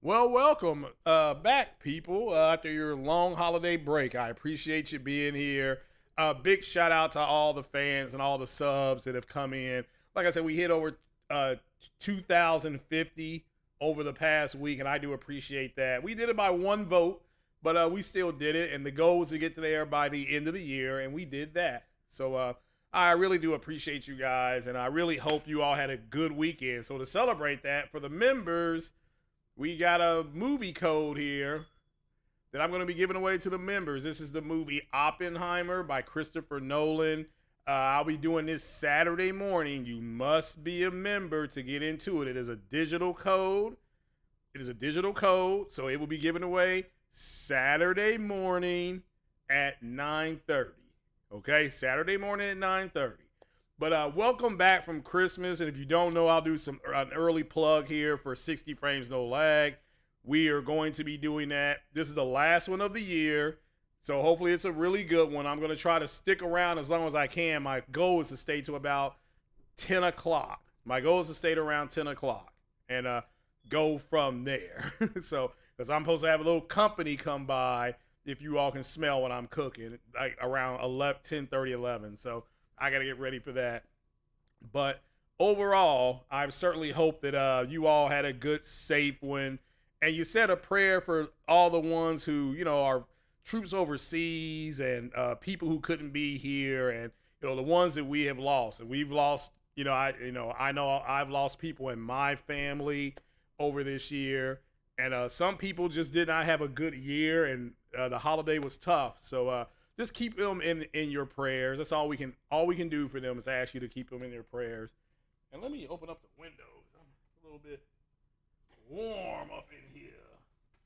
Well, welcome back, people, after your long holiday break. I appreciate you being here. Big shout out to all the fans and all the subs that have come in. Like I said, we hit over 2,050 over the past week, and I do appreciate that. We did it by one vote, but we still did it, and the goal was to get to there by the end of the year, and we did that. So I really do appreciate you guys, and I really hope you all had a good weekend. So to celebrate that, for the members, we got a movie code here that I'm going to be giving away to the members. This is the movie Oppenheimer by Christopher Nolan. I'll be doing this Saturday morning. You must be a member to get into it. It is a digital code. So it will be given away Saturday morning at 9:30. Okay, Saturday morning at 9:30. But welcome back from Christmas. And if you don't know, I'll do an early plug here for 60 Frames No Lag. We are going to be doing that. This is the last one of the year. So hopefully it's a really good one. I'm going to try to stick around as long as I can. My goal is to stay to about 10 o'clock. My goal is to stay to around 10 o'clock and go from there. So, because I'm supposed to have a little company come by if you all can smell what I'm cooking, like around 10:30, 11. So I got to get ready for that. But overall, I certainly hope that you all had a good, safe one. And you said a prayer for all the ones who, are troops overseas and people who couldn't be here, and, the ones that we have lost. And we've lost, I know I've lost people in my family over this year. And some people just did not have a good year, and the holiday was tough. So just keep them in your prayers. That's all we can do for them is ask you to keep them in your prayers. And let me open up the windows. I'm a little bit warm up in here.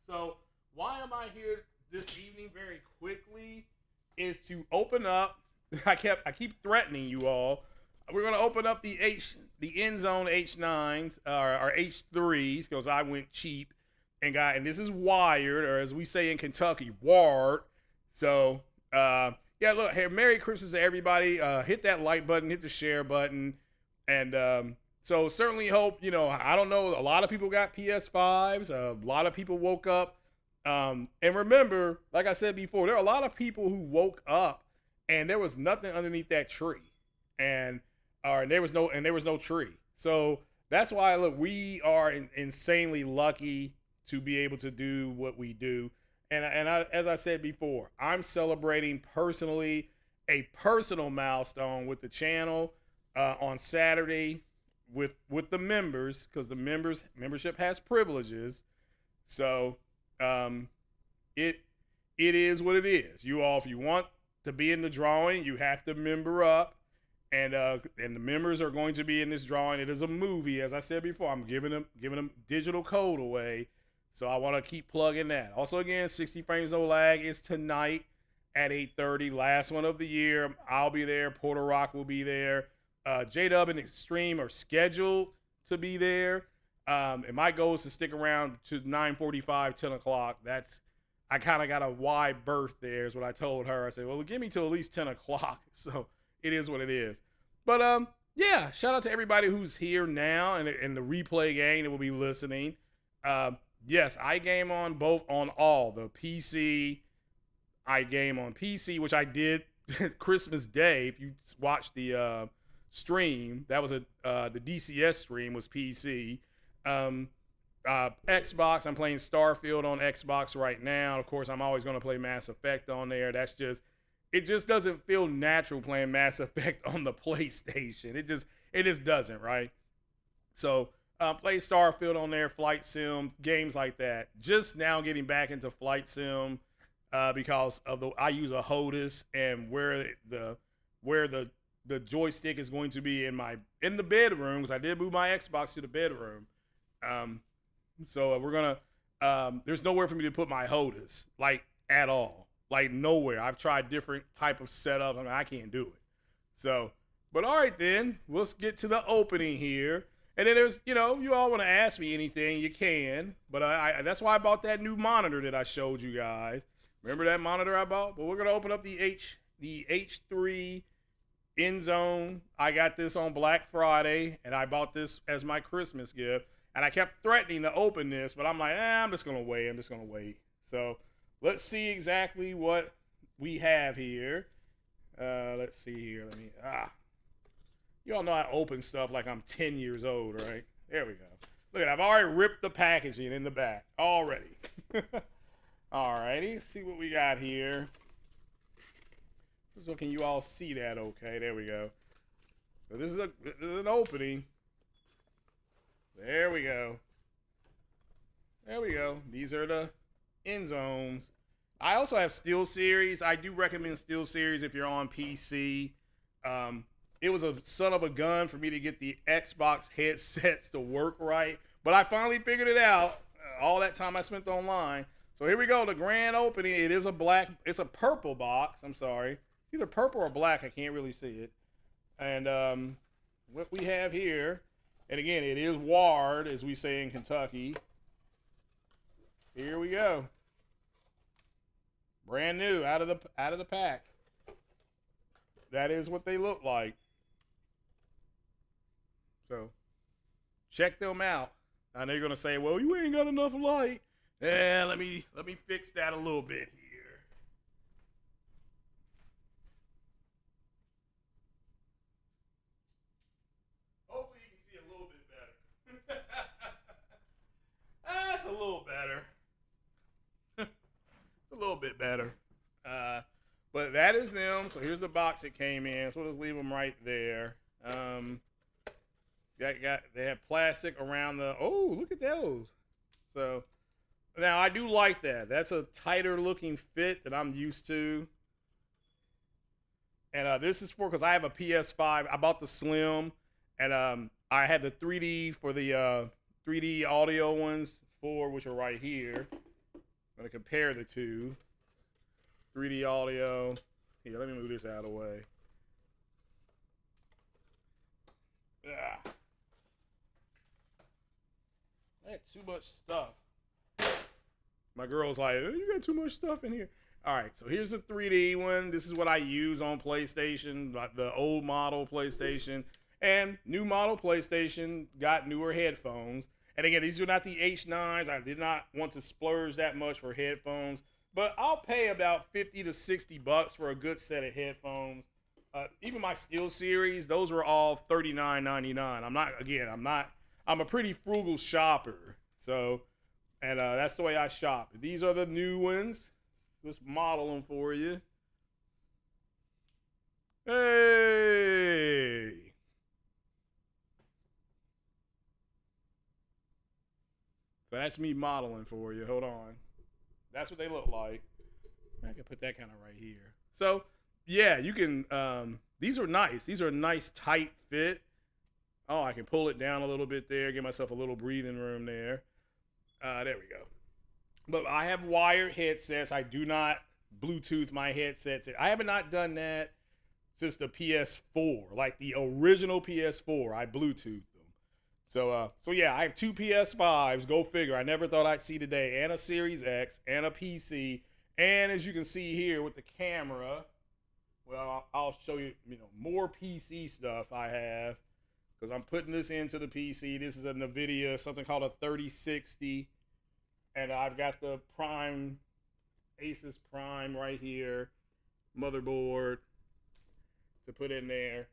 So why am I here this evening very quickly is to open up. I keep threatening you all. We're gonna open up the end zone H9s or H3s because I went cheap and this is wired, or as we say in Kentucky, wired. So yeah, look here. Merry Christmas to everybody. Hit that like button, hit the share button, and so certainly hope, I don't know, a lot of people got PS5s. A lot of people woke up, and remember, like I said before, there are a lot of people who woke up and there was nothing underneath that tree, and there was no tree. So that's why, look, we are insanely lucky to be able to do what we do. And as I said before, I'm celebrating personally a personal milestone with the channel on Saturday with the members, because the membership has privileges. So it is what it is. You all, if you want to be in the drawing, you have to member up, and the members are going to be in this drawing. It is a movie, as I said before. I'm giving them digital code away. So I want to keep plugging that. Also, again, 60 Frames No Lag is tonight at 8:30. Last one of the year. I'll be there. Porter Rock will be there. J-Dub and Extreme are scheduled to be there. And my goal is to stick around to 9:45, 10 o'clock. I kind of got a wide berth there is what I told her. I said, well, give me till at least 10 o'clock. So it is what it is. But yeah, shout out to everybody who's here now and the replay gang that will be listening. Yes, I game on all the PC. I game on PC, which I did Christmas Day. If you watch the stream, that was the DCS stream was PC. Xbox, I'm playing Starfield on Xbox right now. Of course, I'm always going to play Mass Effect on there. It just doesn't feel natural playing Mass Effect on the PlayStation. It just doesn't, right? So play Starfield on there, Flight Sim, games like that. Just now getting back into Flight Sim because I use a HOTAS, and where the joystick is going to be in the bedroom, because I did move my Xbox to the bedroom. So we're gonna there's nowhere for me to put my HOTAS, like at all, like nowhere. I've tried different type of setup. I can't do it. So, but all right then, let's get to the opening here. And then there's, you all want to ask me anything, you can. But that's why I bought that new monitor that I showed you guys. Remember that monitor I bought? But we're going to open up the H3 End Zone. I got this on Black Friday, and I bought this as my Christmas gift. And I kept threatening to open this, but I'm like, I'm just going to wait. I'm just going to wait. So let's see exactly what we have here. Let's see here. You all know I open stuff like I'm 10 years old, right? There we go. Look at, I've already ripped the packaging in the back already. Alrighty, let's see what we got here. So can you all see that okay? There we go. So this is an opening. There we go. There we go. These are the end zones. I also have SteelSeries. I do recommend SteelSeries if you're on PC. It was a son of a gun for me to get the Xbox headsets to work right, but I finally figured it out. All that time I spent online. So here we go, the grand opening. It is it's a purple box. I'm sorry, it's either purple or black. I can't really see it. And what we have here, and again, it is WARD, as we say in Kentucky. Here we go. Brand new, out of the pack. That is what they look like. So check them out. I know you're gonna say, well, you ain't got enough light. Yeah, let me fix that a little bit here. Hopefully you can see a little bit better. That's a little better. It's a little bit better. But that is them. So here's the box it came in. So we'll just leave them right there. They have plastic around the. Oh, look at those. So now I do like that. That's a tighter looking fit that I'm used to. And this is for because I have a PS5. I bought the Slim, and I had the 3D for the 3D audio ones which are right here. I'm gonna compare the two. 3D audio. Here, let me move this out of the way. Yeah. I had too much stuff. My girl's like, oh, you got too much stuff in here. All right, so here's the 3D one. This is what I use on PlayStation, the old model PlayStation. And new model PlayStation got newer headphones. And again, these are not the H9s. I did not want to splurge that much for headphones. But I'll pay about 50 to 60 bucks for a good set of headphones. Even my SteelSeries, those were all $39.99. I'm a pretty frugal shopper. So, and that's the way I shop. These are the new ones. Let's model them for you. Hey. So that's me modeling for you. Hold on. That's what they look like. I can put that kind of right here. So, yeah, you can, these are nice. These are a nice tight fit. Oh, I can pull it down a little bit there, give myself a little breathing room there. There we go. But I have wired headsets. I do not Bluetooth my headsets. I have not done that since the PS4, like the original PS4. I Bluetooth them. So yeah, I have two PS5s. Go figure. I never thought I'd see the day. And a Series X and a PC. And as you can see here with the camera, well, I'll show you, more PC stuff I have because I'm putting this into the PC. This is a NVIDIA, something called a 3060. And I've got the Prime, Asus Prime right here, motherboard to put in there.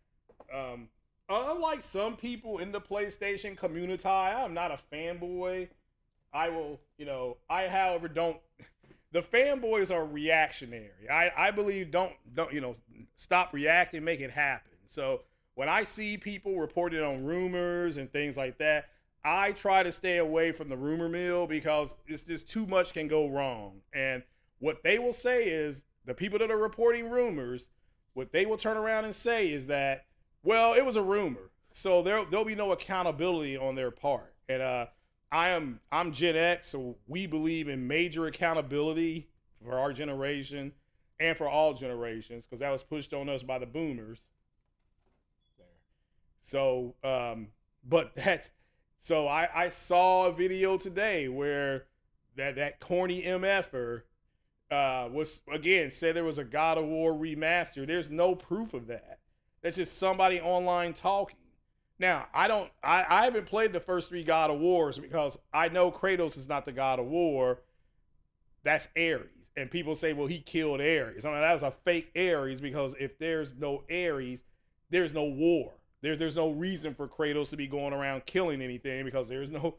Unlike some people in the PlayStation community, I'm not a fanboy. I will, however, don't. The fanboys are reactionary. I believe don't stop reacting, make it happen. So when I see people reporting on rumors and things like that, I try to stay away from the rumor mill because it's just too much can go wrong. And what they will say is, the people that are reporting rumors, what they will turn around and say is that, well, it was a rumor. So there'll be no accountability on their part. And I'm Gen X, so we believe in major accountability for our generation and for all generations, because that was pushed on us by the boomers. So, So I saw a video today where that corny MFer said there was a God of War remaster. There's no proof of that. That's just somebody online talking. Now, I haven't played the first 3 God of Wars because I know Kratos is not the God of War. That's Ares. And people say, well, he killed Ares. I mean, that was a fake Ares because if there's no Ares, there's no war. There's no reason for Kratos to be going around killing anything because there's nothing.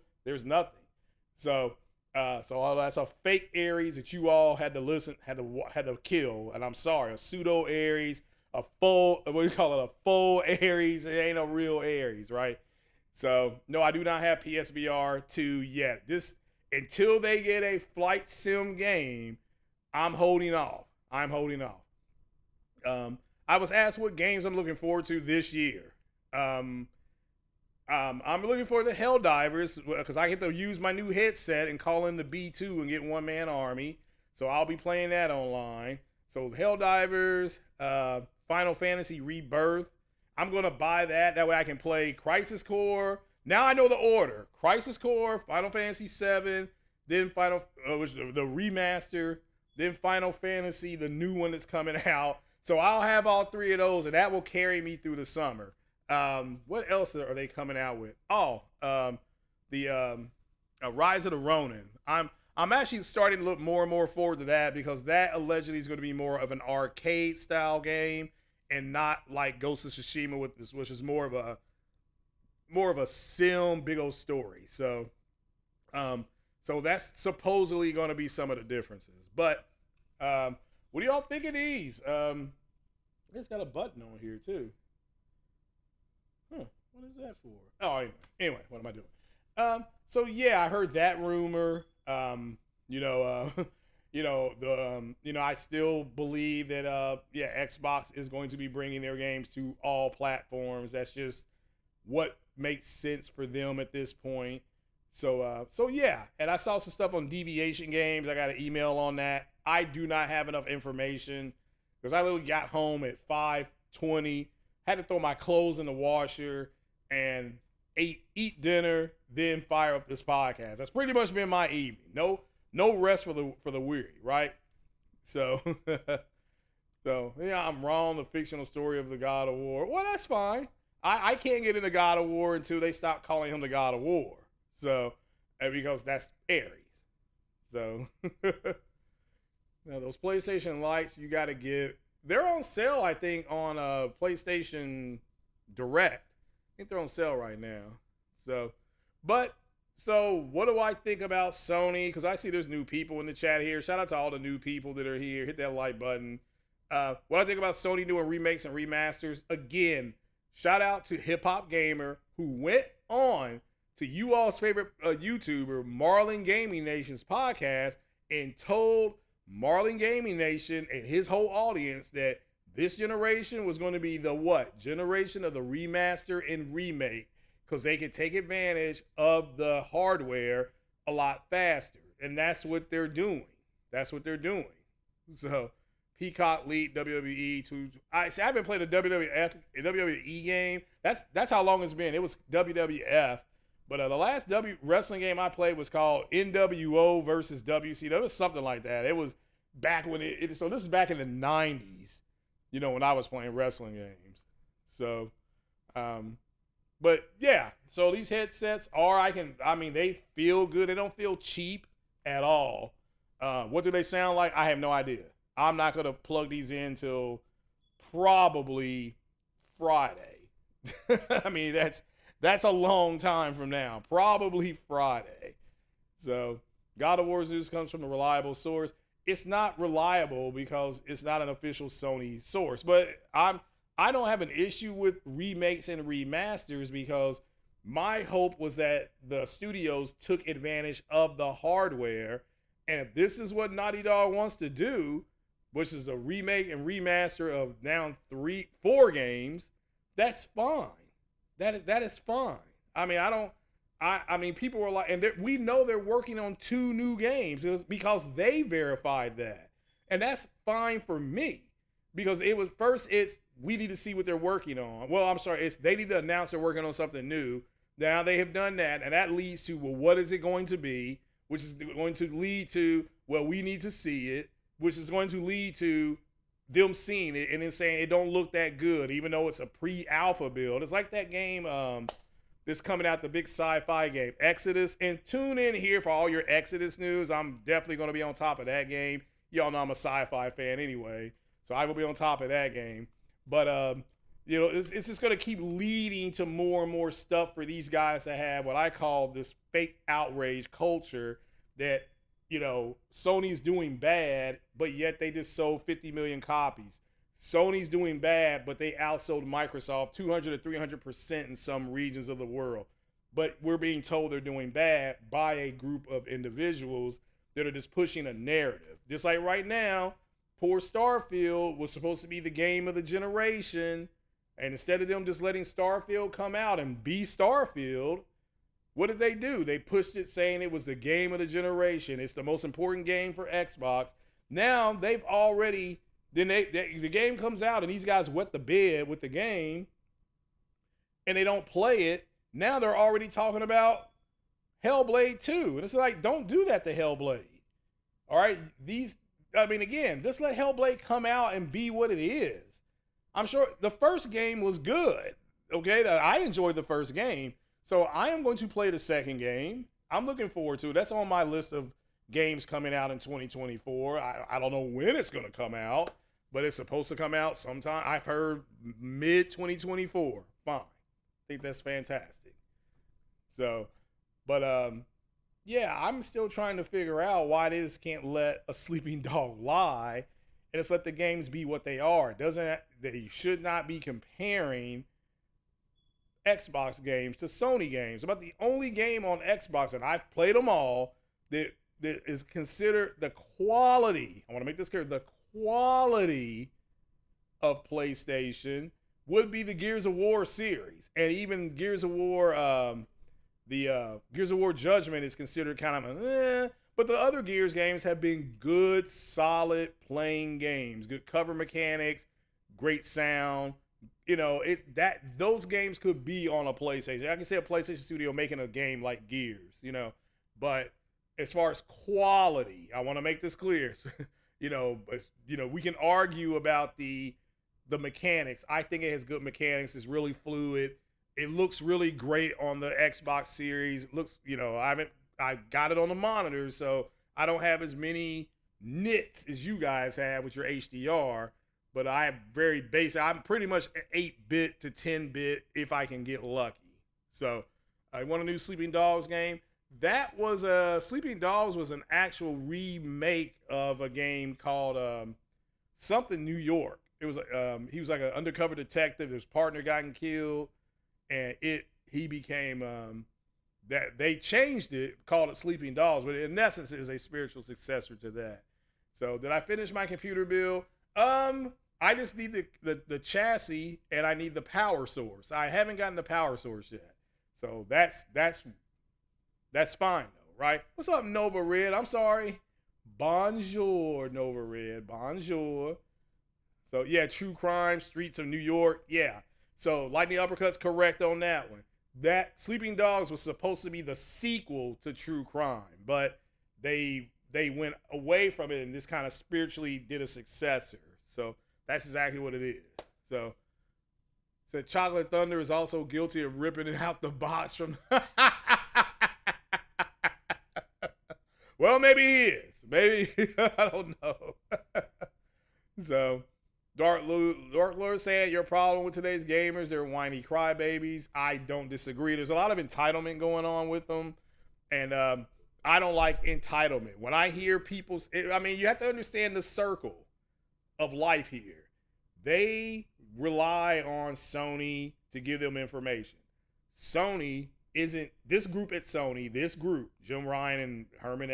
So all that's a fake Ares that you all had to kill. And I'm sorry, a pseudo Ares, a full, what do you call it, a full Ares. It ain't a real Ares, right? So no, I do not have PSVR 2 yet. Until they get a flight sim game, I'm holding off. I was asked what games I'm looking forward to this year. I'm looking forward to Helldivers because I get to use my new headset and call in the B2 and get One Man Army. So I'll be playing that online. So Helldivers, Final Fantasy Rebirth. I'm going to buy that. That way I can play Crisis Core. Now I know the order. Crisis Core, Final Fantasy 7, then the remaster, then Final Fantasy, the new one that's coming out. So I'll have all 3 of those, and that will carry me through the summer. What else are they coming out with? The Rise of the Ronin. I'm actually starting to look more and more forward to that because that allegedly is going to be more of an arcade style game and not like Ghost of Tsushima, which is more of a sim, big old story. So that's supposedly going to be some of the differences. But what do y'all think of these? It's got a button on here too. What is that for? Oh, anyway, what am I doing? So yeah, I heard that rumor. I still believe that Xbox is going to be bringing their games to all platforms. That's just what makes sense for them at this point. So yeah, and I saw some stuff on Deviation Games. I got an email on that. I do not have enough information because I literally got home at 5:20, had to throw my clothes in the washer and eat dinner, then fire up this podcast. That's pretty much been my evening. No rest for the weary, right? So yeah, I'm wrong. The fictional story of the God of War. Well, that's fine. I can't get into God of War until they stop calling him the God of War. So, because that's Ares. So, now those PlayStation lights you got to get. They're on sale, I think, on PlayStation Direct. I think they're on sale right now. So what do I think about Sony? Because I see there's new people in the chat here. Shout out to all the new people that are here. Hit that like button. What I think about Sony doing remakes and remasters. Again, shout out to Hip Hop Gamer who went on to you all's favorite YouTuber, Marlin Gaming Nation's podcast, and told Marlin Gaming Nation and his whole audience that this generation was going to be the what? Generation of the remaster and remake, because they can take advantage of the hardware a lot faster. And that's what they're doing. So Peacock Lead WWE. I haven't played a WWE game. That's how long it's been. It was WWF. But the last wrestling game I played was called NWO versus WC. There was something like that. It was back when so this is back in the 90s, when I was playing wrestling games. So, but yeah, so these headsets they feel good. They don't feel cheap at all. What do they sound like? I have no idea. I'm not going to plug these in till probably Friday. I mean, that's a long time from now. Probably Friday. So God of War news comes from a reliable source. It's not reliable because it's not an official Sony source. But I don't have an issue with remakes and remasters because my hope was that the studios took advantage of the hardware. And if this is what Naughty Dog wants to do, which is a remake and remaster of now 4 games, that's fine. That is fine. I mean, people were like, and we know they're working on 2 new games. It was because they verified that. And that's fine for me because we need to see what they're working on. Well, I'm sorry. They need to announce they're working on something new. Now they have done that. And that leads to, well, what is it going to be? Which is going to lead to, well, we need to see it, which is going to lead to, them seeing it and then saying it don't look that good, even though it's a pre-alpha build. It's like that game that's coming out, the big sci-fi game, Exodus. And tune in here for all your Exodus news. I'm definitely going to be on top of that game. Y'all know I'm a sci-fi fan anyway, so I will be on top of that game. But it's just going to keep leading to more and more stuff for these guys to have what I call this fake outrage culture that, Sony's doing bad, but yet they just sold 50 million copies. Sony's doing bad, but they outsold Microsoft 200 to 300% in some regions of the world. But we're being told they're doing bad by a group of individuals that are just pushing a narrative. Just like right now, poor Starfield was supposed to be the game of the generation. And instead of them just letting Starfield come out and be Starfield, what did they do? They pushed it saying it was the game of the generation. It's the most important game for Xbox. Now they've already, the game comes out and these guys wet the bed with the game and they don't play it. Now they're already talking about Hellblade 2. And it's like, don't do that to Hellblade. All right. Again, just let Hellblade come out and be what it is. I'm sure the first game was good. Okay. I enjoyed the first game. So I am going to play the second game. I'm looking forward to it. That's on my list of games coming out in 2024. I don't know when it's going to come out, but it's supposed to come out sometime. I've heard mid-2024. Fine. I think that's fantastic. So, but I'm still trying to figure out why they just can't let a sleeping dog lie and just let the games be what they are. They should not be comparing Xbox games to Sony games. About the only game on Xbox, and I've played them all, that is considered the quality, I want to make this clear, the quality of PlayStation would be the Gears of War series. And even Gears of War, the Gears of War Judgment is considered kind of but the other Gears games have been good, solid playing games, good cover mechanics, great sound. Those games could be on a PlayStation. I can see a PlayStation studio making a game like Gears, but as far as quality, I want to make this clear. We can argue about the mechanics. I think it has good mechanics. It's really fluid. It looks really great on the Xbox Series. It looks, I got it on the monitor, so I don't have as many nits as you guys have with your HDR. But I am very basic. I'm pretty much 8-bit to 10-bit if I can get lucky. So I want a new Sleeping Dogs game. That was Sleeping Dogs was an actual remake of a game called something New York. It was he was like an undercover detective. His partner got killed, and he became that they changed it, called it Sleeping Dogs, but in essence it is a spiritual successor to that. So did I finish my computer build? I just need the chassis and I need the power source. I haven't gotten the power source yet. So that's fine though, right? What's up, Nova Red? I'm sorry. Bonjour, Nova Red. Bonjour. So yeah, True Crime, Streets of New York. Yeah. So Lightning Uppercut's correct on that one. That Sleeping Dogs was supposed to be the sequel to True Crime, but they went away from it and just kind of spiritually did a successor. So that's exactly what it is. So said Chocolate Thunder is also guilty of ripping it out the box from. Well, maybe he is. Maybe I don't know. So Dark Lord saying your problem with today's gamers, they're whiny crybabies. I don't disagree. There's a lot of entitlement going on with them, and I don't like entitlement. When I hear people, you have to understand the circle of life here. They rely on Sony to give them information. Sony isn't, this group at Sony, Jim Ryan and Herman,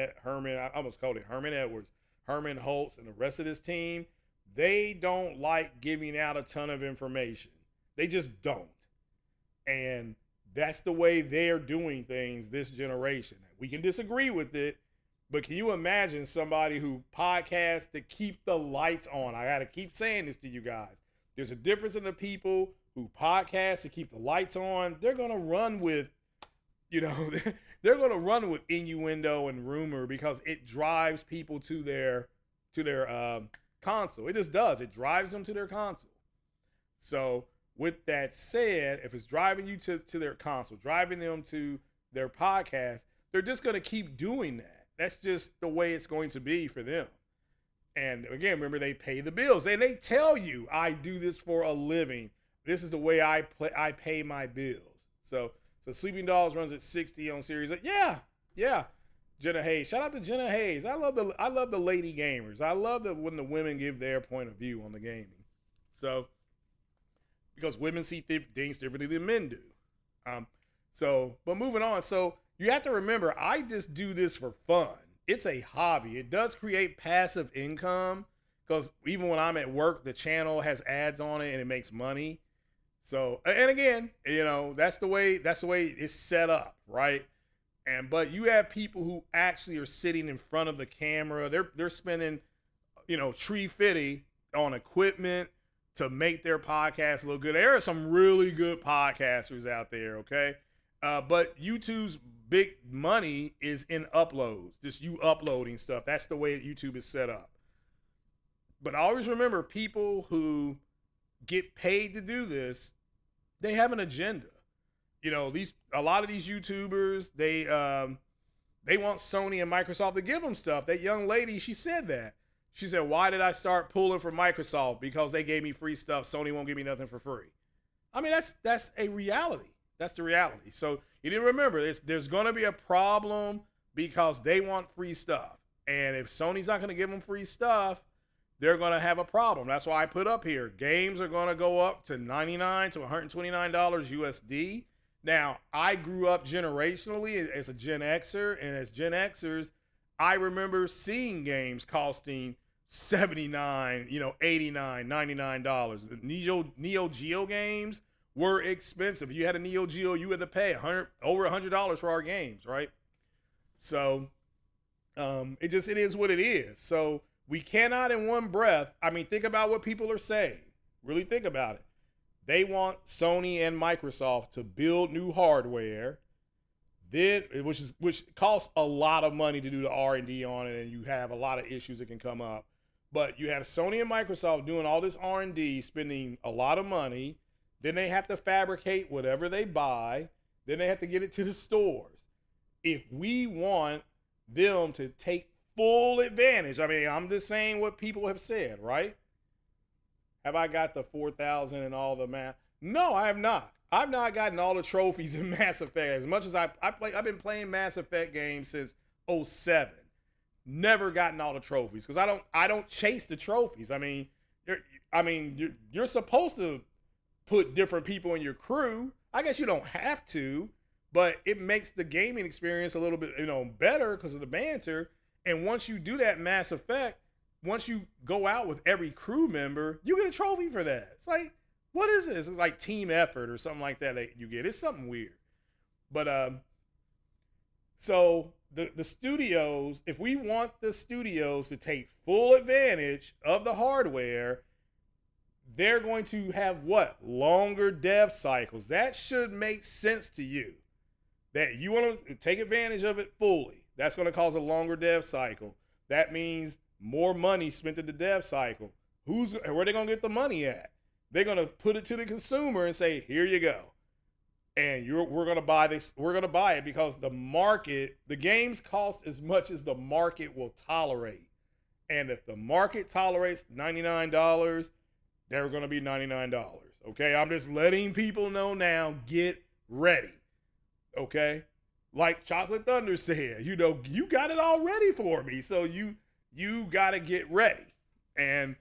I almost called it Herman Edwards, Herman Holtz and the rest of this team, they don't like giving out a ton of information. They just don't. And that's the way they're doing things this generation. We can disagree with it, but can you imagine somebody who podcasts to keep the lights on? I got to keep saying this to you guys. There's a difference in the people who podcast to keep the lights on. They're going to run with, they're going to run with innuendo and rumor because it drives people to their console. It just does. It drives them to their console. So with that said, if it's driving you to their console, driving them to their podcast, they're just going to keep doing that. That's just the way it's going to be for them. And again, remember, they pay the bills. And they tell you, I do this for a living. This is the way I pay my bills. So Sleeping Dogs runs at 60 on Series 8. Yeah. Jenna Hayes. Shout out to Jenna Hayes. I love the lady gamers. I love when the women give their point of view on the gaming. So, because women see things differently than men do. But moving on. So you have to remember, I just do this for fun. It's a hobby. It does create passive income because even when I'm at work, the channel has ads on it and it makes money. So, and again, that's the way it's set up, right? But you have people who actually are sitting in front of the camera. They're spending, tree fitty on equipment to make their podcast look good. There are some really good podcasters out there, okay? But YouTube's big money is in uploads, just you uploading stuff. That's the way YouTube is set up. But always remember, people who get paid to do this, they have an agenda. A lot of these YouTubers, they want Sony and Microsoft to give them stuff. That young lady, she said that. She said, why did I start pulling from Microsoft? Because they gave me free stuff. Sony won't give me nothing for free. I mean, that's a reality. That's the reality. So you didn't remember, there's going to be a problem because they want free stuff. And if Sony's not going to give them free stuff, they're going to have a problem. That's why I put up here, games are going to go up to $99 to $129 USD. Now, I grew up generationally as a Gen Xer, and as Gen Xers, I remember seeing games costing $79, $89, $99. Neo Geo games were expensive. If you had a Neo Geo, you had to pay over $100 for our games, right? So it is what it is. So we cannot in one breath, think about what people are saying. Really think about it. They want Sony and Microsoft to build new hardware, which costs a lot of money to do the R&D on it, and you have a lot of issues that can come up. But you have Sony and Microsoft doing all this R&D, spending a lot of money. Then they have to fabricate whatever they buy. Then they have to get it to the stores. If we want them to take full advantage, I'm just saying what people have said, right? Have I got the 4,000 and all the math? No, I have not. I've not gotten all the trophies in Mass Effect. As much as I've been playing Mass Effect games since 2007. Never gotten all the trophies because I don't chase the trophies. You're supposed to put different people in your crew. I guess you don't have to, but it makes the gaming experience a little bit, better because of the banter. And once you do that Mass Effect, once you go out with every crew member, you get a trophy for that. It's like, what is this? It's like team effort or something like that you get. It's something weird. But so the studios, if we want the studios to take full advantage of the hardware, they're going to have what? Longer dev cycles. That should make sense to you. That you want to take advantage of it fully. That's going to cause a longer dev cycle. That means more money spent in the dev cycle. Where are they going to get the money at? They're going to put it to the consumer and say, here you go. And we're going to buy this. We're going to buy it because the games cost as much as the market will tolerate. And if the market tolerates $99, they're going to be $99. Okay. I'm just letting people know now, get ready. Okay. Like Chocolate Thunder said, you got it all ready for me. So you got to get ready. And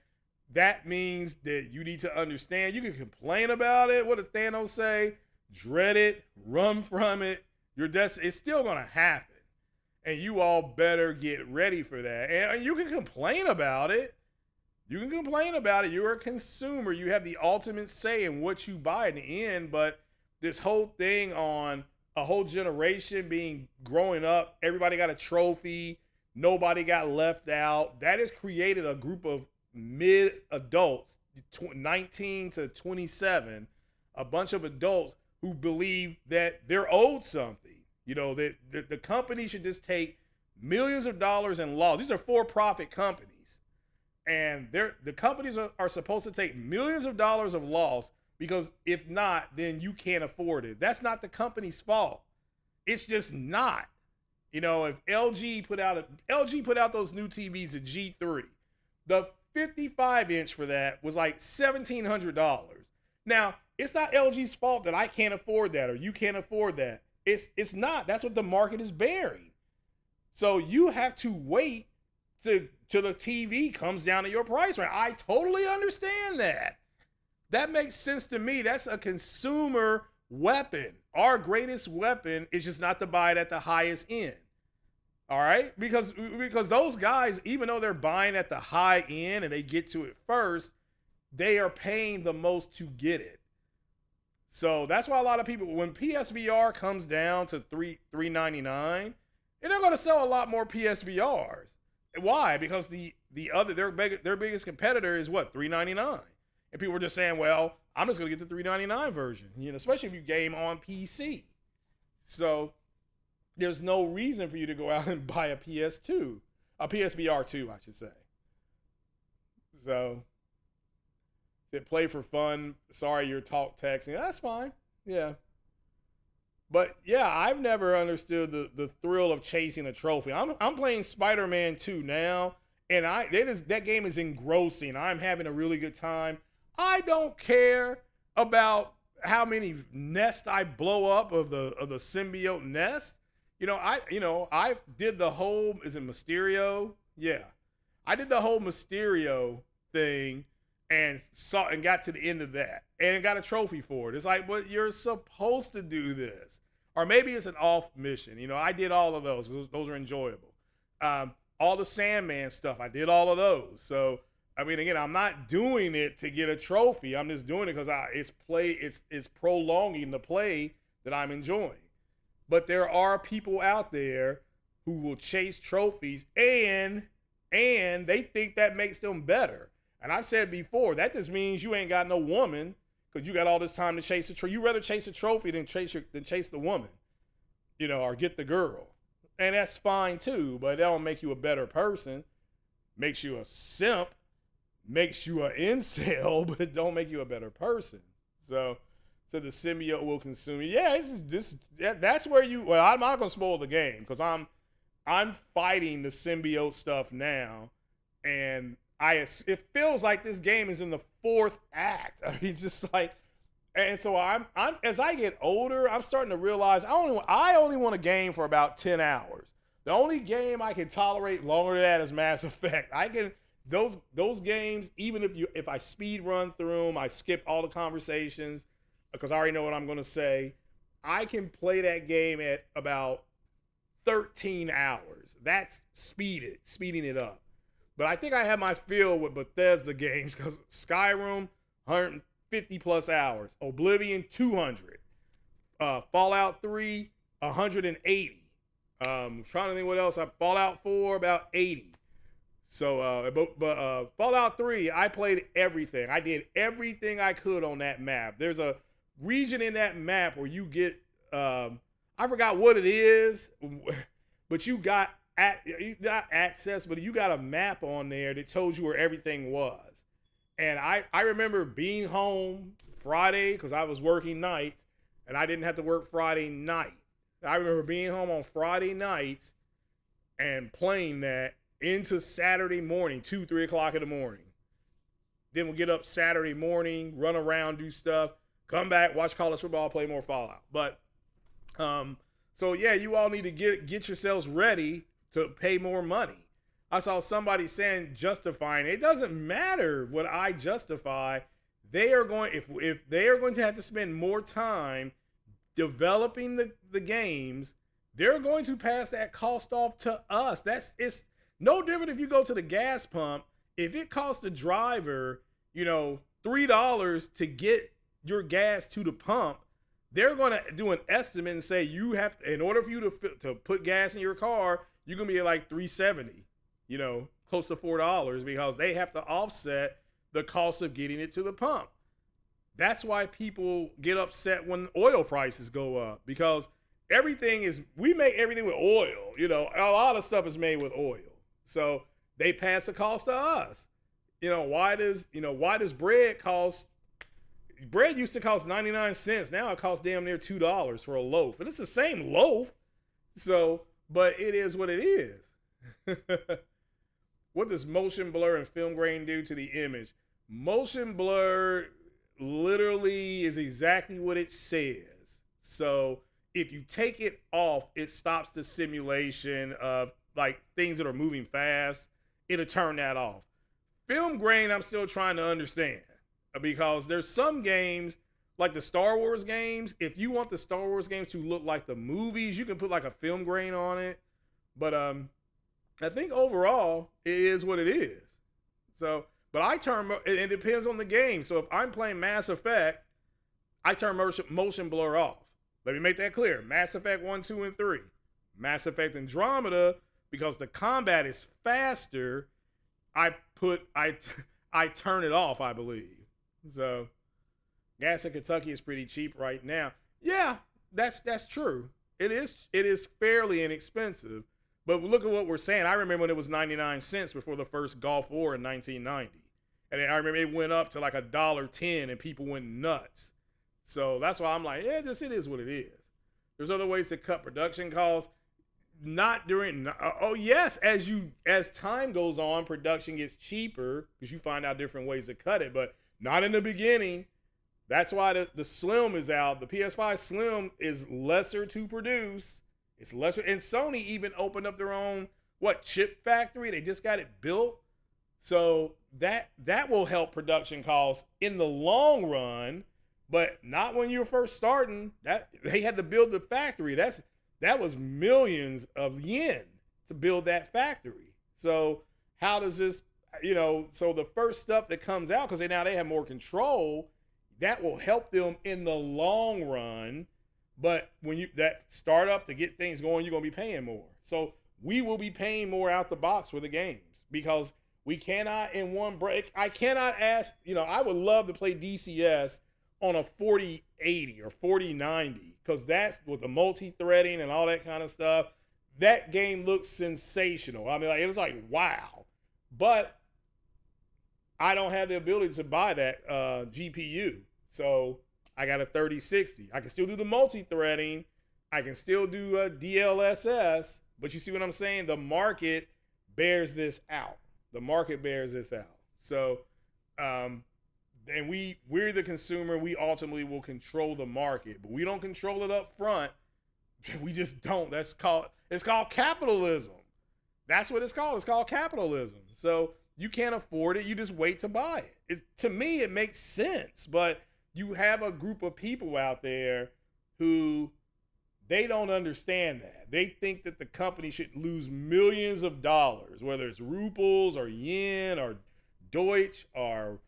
that means that you need to understand. You can complain about it. What did Thanos say? Dread it, run from it. It's still going to happen. And you all better get ready for that. And you can complain about it. You're a consumer. You have the ultimate say in what you buy in the end. But this whole thing on a whole generation growing up, everybody got a trophy. Nobody got left out. That has created a group of mid-adults, 19 to 27, a bunch of adults who believe that they're owed something. That the company should just take millions of dollars in loss. These are for-profit companies. And the companies are supposed to take millions of dollars of loss, because if not, then you can't afford it. That's not the company's fault. It's just not. If LG put out those new TVs, the G3, the 55-inch for that was like $1,700. Now, it's not LG's fault that I can't afford that or you can't afford that. It's not. That's what the market is bearing. So you have to wait till the TV comes down to your price range. I totally understand that. That makes sense to me. That's a consumer weapon. Our greatest weapon is just not to buy it at the highest end. All right? Because those guys, even though they're buying at the high end and they get to it first, they are paying the most to get it. So that's why a lot of people, when PSVR comes down to $399, they're going to sell a lot more PSVRs. Why? Because their biggest competitor is what? $399. And people are just saying, well, I'm just going to get the $399 version, especially if you game on PC. So there's no reason for you to go out and buy a PSVR 2, I should say. So, play for fun. Sorry, you're talk texting. That's fine. Yeah. But yeah, I've never understood the thrill of chasing a trophy. I'm playing Spider-Man 2 now, and that game is engrossing. I'm having a really good time. I don't care about how many nests I blow up of the symbiote nest. I did the whole, is it Mysterio? Yeah. I did the whole Mysterio thing and got to the end of that and got a trophy for it. It's like, well, you're supposed to do this. Or maybe it's an off mission. I did all of those. Those are enjoyable. All the Sandman stuff, I did all of those. So, again, I'm not doing it to get a trophy. I'm just doing it because it's prolonging the play that I'm enjoying. But there are people out there who will chase trophies and they think that makes them better. And I've said before, that just means you ain't got no woman because you got all this time to chase a trophy. You rather chase a trophy than chase the woman, or get the girl. And that's fine too, but that don't make you a better person. Makes you a simp, makes you an incel, but it don't make you a better person. So the symbiote will consume you. Yeah, that's where well, I'm not gonna spoil the game because I'm fighting the symbiote stuff now, and it feels like this game is in the fourth act. It's just like, and so I'm as I get older, I'm starting to realize I only want a game for about 10 hours. The only game I can tolerate longer than that is Mass Effect. I can those games, even if I speed run through them, I skip all the conversations because I already know what I'm going to say. I can play that game at about 13 hours. That's speeding it up. But I think I have my fill with Bethesda games because Skyrim, 150 plus hours. Oblivion, 200. Fallout 3, 180. Trying to think what else. Fallout 4, about 80. So, but Fallout 3, I played everything. I did everything I could on that map. There's a region in that map where you get, I forgot what it is, but you got access, but you got a map on there that told you where everything was. And I remember being home Friday because I was working nights and I didn't have to work Friday night. I remember being home on Friday nights and playing that into Saturday morning, 2-3 o'clock in the morning. Then we'll get up Saturday morning, run around, do stuff, come back, watch college football, play more Fallout. But so yeah, you all need to get yourselves ready to pay more money. I saw somebody saying justifying it doesn't matter what I justify. They are going if they are going to have to spend more time developing the games, they're going to pass that cost off to us. It's no different if you go to the gas pump. If it costs the driver, $3 to get your gas to the pump, they're going to do an estimate and say you have to, in order for you to put gas in your car, you're going to be at like $3.70, close to $4 because they have to offset the cost of getting it to the pump. That's why people get upset when oil prices go up because we make everything with oil. A lot of stuff is made with oil. So they pass the cost to us. why does bread cost? Bread used to cost 99 cents. Now it costs damn near $2 for a loaf, and it's the same loaf. So, but it is what it is. What does motion blur and film grain do to the image? Motion blur literally is exactly what it says. So if you take it off, it stops the simulation of like things that are moving fast. It'll turn that off. Film grain, I'm still trying to understand, because there's some games like the Star Wars games. If you want the Star Wars games to look like the movies, you can put like a film grain on it. But I think overall it is what it is. So, but it depends on the game. So if I'm playing Mass Effect, I turn motion blur off. Let me make that clear. Mass Effect 1, 2, and 3. Mass Effect Andromeda, because the combat is faster, I turn it off, I believe. So gas in Kentucky is pretty cheap right now. Yeah, that's true. It is fairly inexpensive. But look at what we're saying. I remember when it was 99 cents before the first Gulf War in 1990. And I remember it went up to like $1.10 and people went nuts. So that's why I'm like, yeah, it is what it is. There's other ways to cut production costs. Not during, yes, as time goes on, production gets cheaper because you find out different ways to cut it, but not in the beginning. That's why the Slim is out. The PS5 Slim is lesser to produce. It's lesser, and Sony even opened up their own chip factory. They just got it built, so that will help production costs in the long run, but not when you're first starting. That they had to build the factory. That was millions of yen to build that factory. So how does this, so the first stuff that comes out, because now they have more control, that will help them in the long run. But when that startup to get things going, you're going to be paying more. So we will be paying more out the box for the games, because we cannot in one break. I cannot ask, I would love to play DCS on a 4080 or 4090, because that's with the multi-threading and all that kind of stuff. That game looks sensational. I mean, it was like, wow. But I don't have the ability to buy that GPU. So I got a 3060. I can still do the multi-threading. I can still do a DLSS. But you see what I'm saying? The market bears this out. The market bears this out. So, and we're the consumer. We ultimately will control the market, but we don't control it up front. We just don't. It's called capitalism. That's what it's called. It's called capitalism. So you can't afford it. You just wait to buy it. To me, it makes sense, but you have a group of people out there who they don't understand that. They think that the company should lose millions of dollars, whether it's rubles or yen or Deutsch or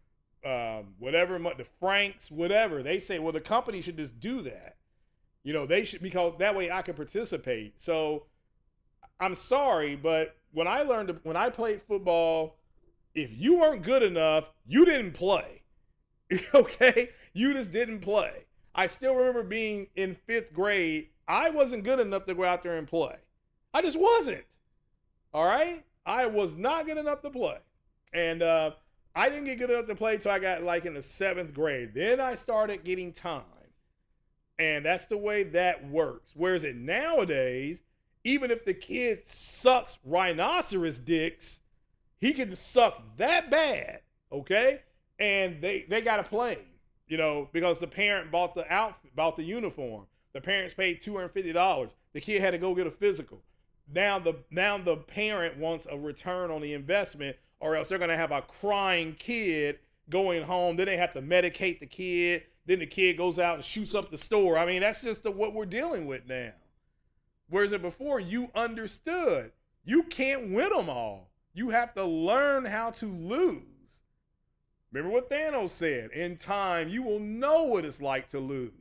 whatever, the francs, whatever. They say, well, the company should just do that. They should, because that way I can participate. So I'm sorry, but when I played football, if you weren't good enough, you didn't play. Okay? You just didn't play. I still remember being in 5th grade. I wasn't good enough to go out there and play. I just wasn't. All right? I was not good enough to play. And I didn't get good enough to play until I got like in the 7th grade. Then I started getting time. And that's the way that works. Whereas nowadays, even if the kid sucks rhinoceros dicks, he can suck that bad, okay? And they got to play him, because the parent bought the uniform. The parents paid $250. The kid had to go get a physical. Now the parent wants a return on the investment, or else they're going to have a crying kid going home. Then they have to medicate the kid. Then the kid goes out and shoots up the store. I mean, that's just what we're dealing with now. Whereas before, you understood. You can't win them all. You have to learn how to lose. Remember what Thanos said, in time, you will know what it's like to lose.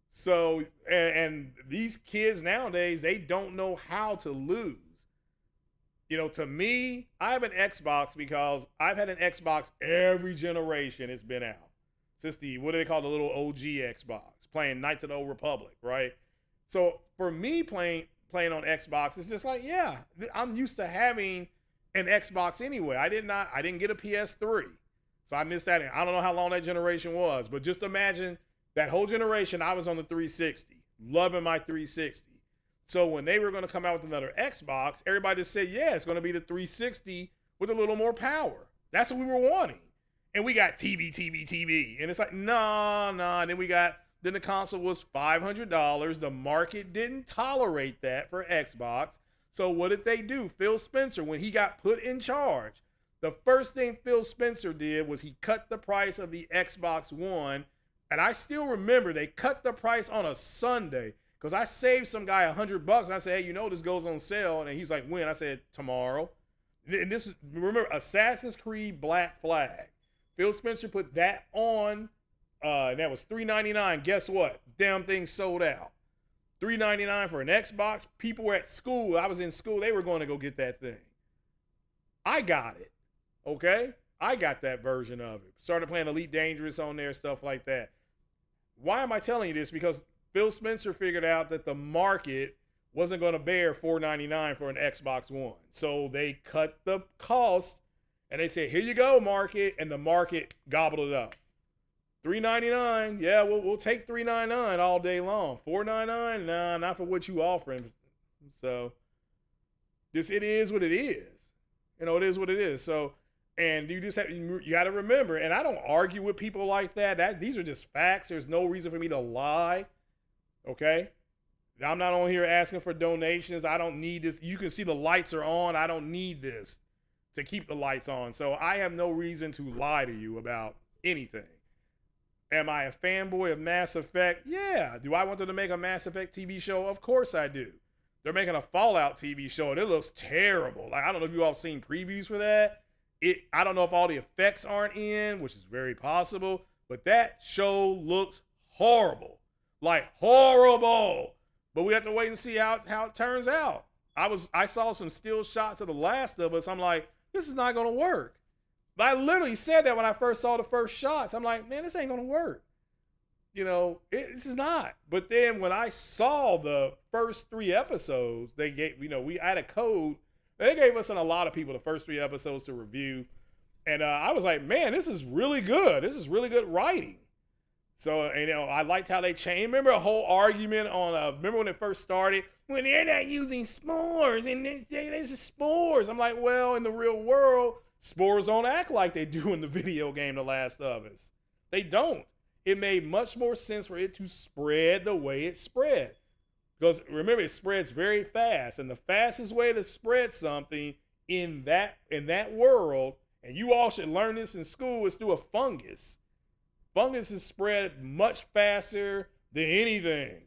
So, and these kids nowadays, they don't know how to lose. To me, I have an Xbox because I've had an Xbox every generation it's been out. Since what do they call the little OG Xbox, playing Knights of the Old Republic, right? So for me playing on Xbox, it's just like, yeah, I'm used to having an Xbox anyway. I didn't get a PS3. So I missed that. I don't know how long that generation was, but just imagine that whole generation. I was on the 360, loving my 360. So when they were going to come out with another Xbox, everybody just said, yeah, it's going to be the 360 with a little more power. That's what we were wanting. And we got TV. And it's like, nah. And then the console was $500. The market didn't tolerate that for Xbox. So what did they do? Phil Spencer, when he got put in charge, the first thing Phil Spencer did was he cut the price of the Xbox One. And I still remember they cut the price on a Sunday because I saved some guy $100. And I said, hey, this goes on sale. And he's like, when? I said, tomorrow. And this is, remember, Assassin's Creed Black Flag. Phil Spencer put that on, and that was $399. Guess what? Damn thing sold out. $399 for an Xbox. People were at school. I was in school. They were going to go get that thing. I got it. Okay? I got that version of it. Started playing Elite Dangerous on there, stuff like that. Why am I telling you this? Because Phil Spencer figured out that the market wasn't going to bear $499 for an Xbox One. So they cut the cost, and they said, here you go, market. And the market gobbled it up. $399, yeah, we'll take $399 all day long. $499, nah, not for what you offering. So it is what it is. It is what it is. So, and you got to remember, and I don't argue with people like that. These are just facts. There's no reason for me to lie. Okay? I'm not on here asking for donations. I don't need this. You can see the lights are on. I don't need this to keep the lights on. So I have no reason to lie to you about anything. Am I a fanboy of Mass Effect? Yeah. Do I want them to make a Mass Effect TV show? Of course I do. They're making a Fallout TV show, and it looks terrible. Like, I don't know if you all have seen previews for that. I don't know if all the effects aren't in, which is very possible, but that show looks horrible. Like, horrible. But we have to wait and see how it turns out. I saw some still shots of The Last of Us. I'm like, this is not going to work. But I literally said that when I first saw the first shots. I'm like, man, this ain't going to work. This is not. But then when I saw the first 3 episodes, they gave, we had a code. They gave us and a lot of people the first 3 episodes to review. And I was like, man, this is really good. This is really good writing. So, I liked how they changed. Remember a whole argument on, remember when it first started? When they're not using spores and this is spores. I'm like, well, in the real world, spores don't act like they do in the video game The Last of Us. They don't. It made much more sense for it to spread the way it spread. Because remember, it spreads very fast. And the fastest way to spread something in that world, and you all should learn this in school, is through a fungus. Fungus is spread much faster than anything.